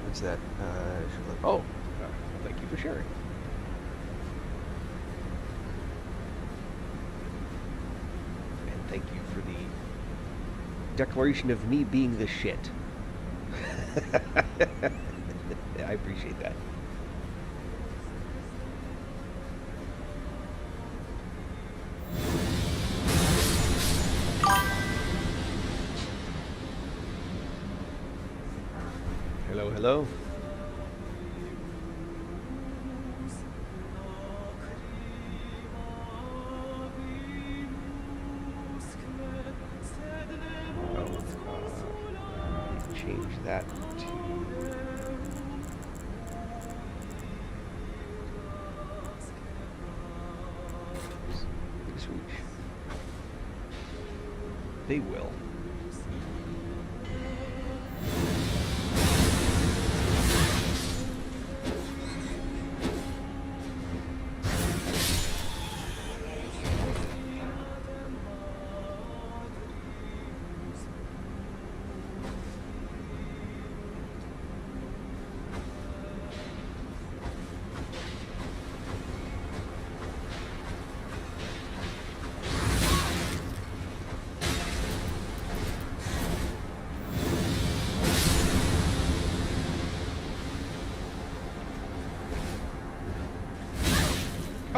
Speaker 1: What's that? Oh, thank you for sharing. And thank you for the declaration of me being the shit. I appreciate that. Hello, hello. that to... Please reach. They will.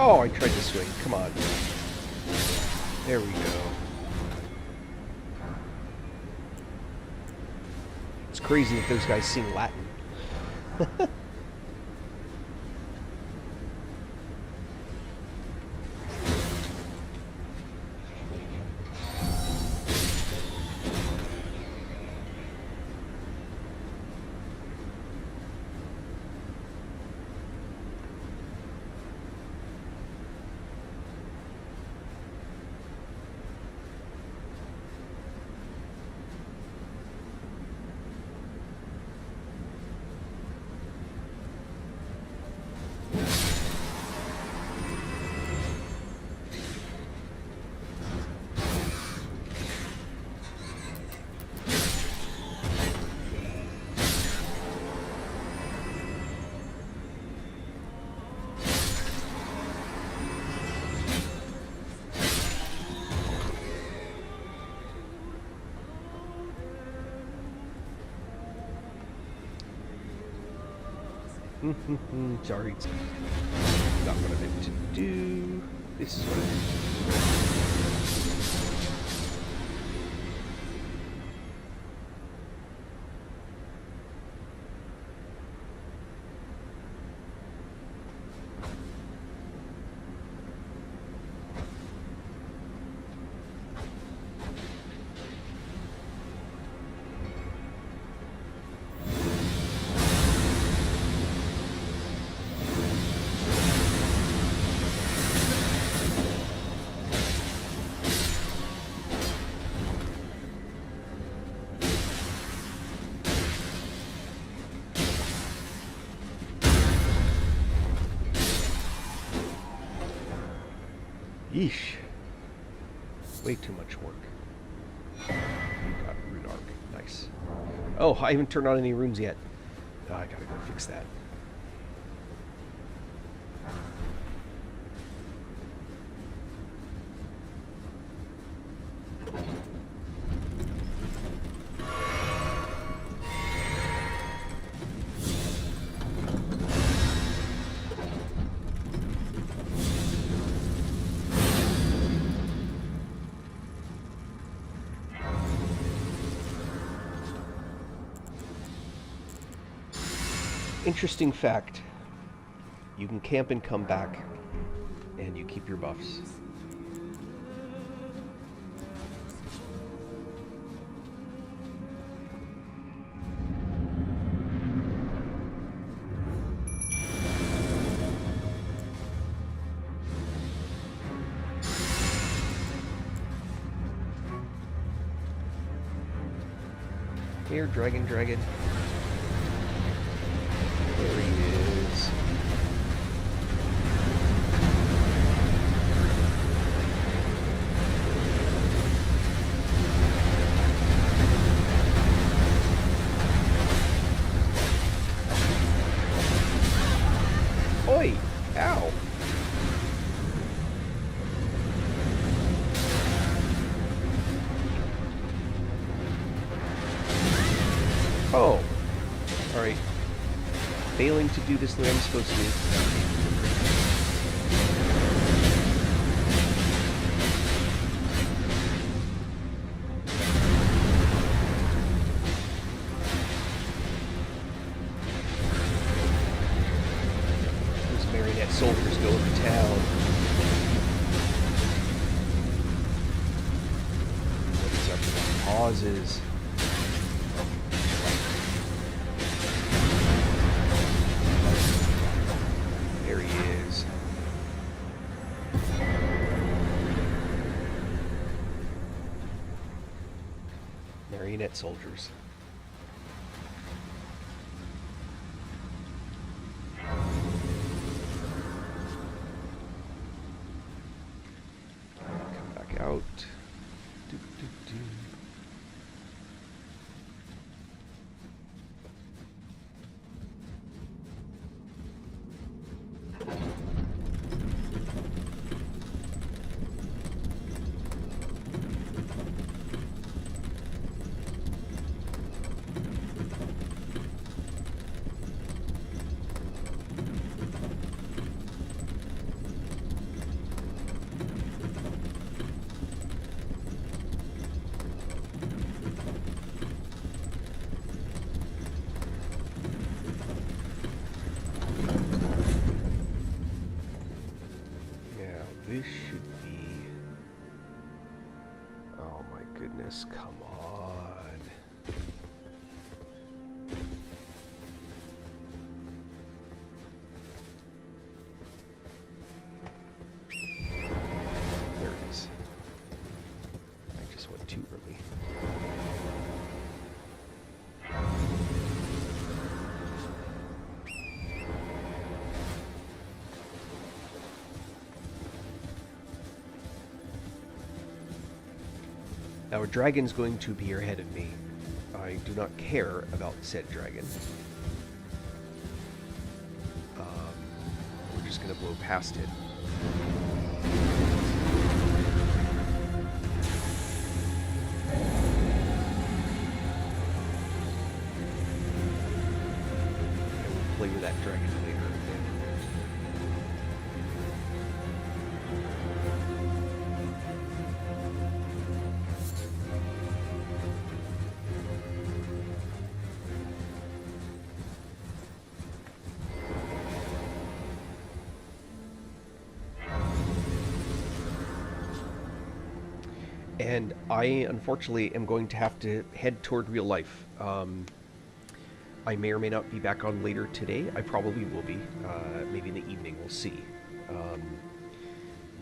Speaker 1: Oh, I tried to swing. Come on. There we go. It's crazy that those guys sing Latin. Sorry, it's not what I meant to do. This is what I meant to do. Yeesh. Way too much work. You got rune arc. Nice. Oh, I haven't turned on any runes yet. Oh, I gotta go fix that. Interesting fact. You can camp and come back, and you keep your buffs. Here, dragon. There he is. Oi! Ow! Oh! Alright. Failing to do this the way I'm supposed to. Those marionette soldiers go into town. What's up with the pauses? Marionette soldiers. Come back out. Do, do, do. This should be... Oh my goodness, come on. There it is. I just went too early. Now, a dragon's going to appear ahead of me. I do not care about said dragon. We're just going to blow past it. And we'll play with that dragon later. And I, unfortunately, am going to have to head toward real life. I may or may not be back on later today. I probably will be. Maybe in the evening, we'll see.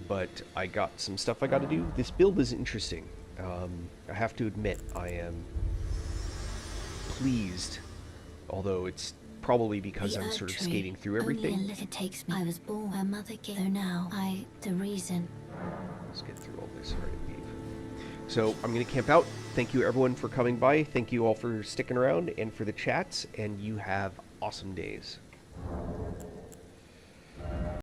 Speaker 1: But I got some stuff I got to do. This build is interesting. I have to admit, I am pleased, although it's probably because I'm sort of skating through everything.
Speaker 3: Only a little takes me. I was born. Her mother gave. So now the reason.
Speaker 1: Let's get through all this. All right. So I'm going to camp out. Thank you everyone for coming by. Thank you all for sticking around and for the chats. And you have awesome days.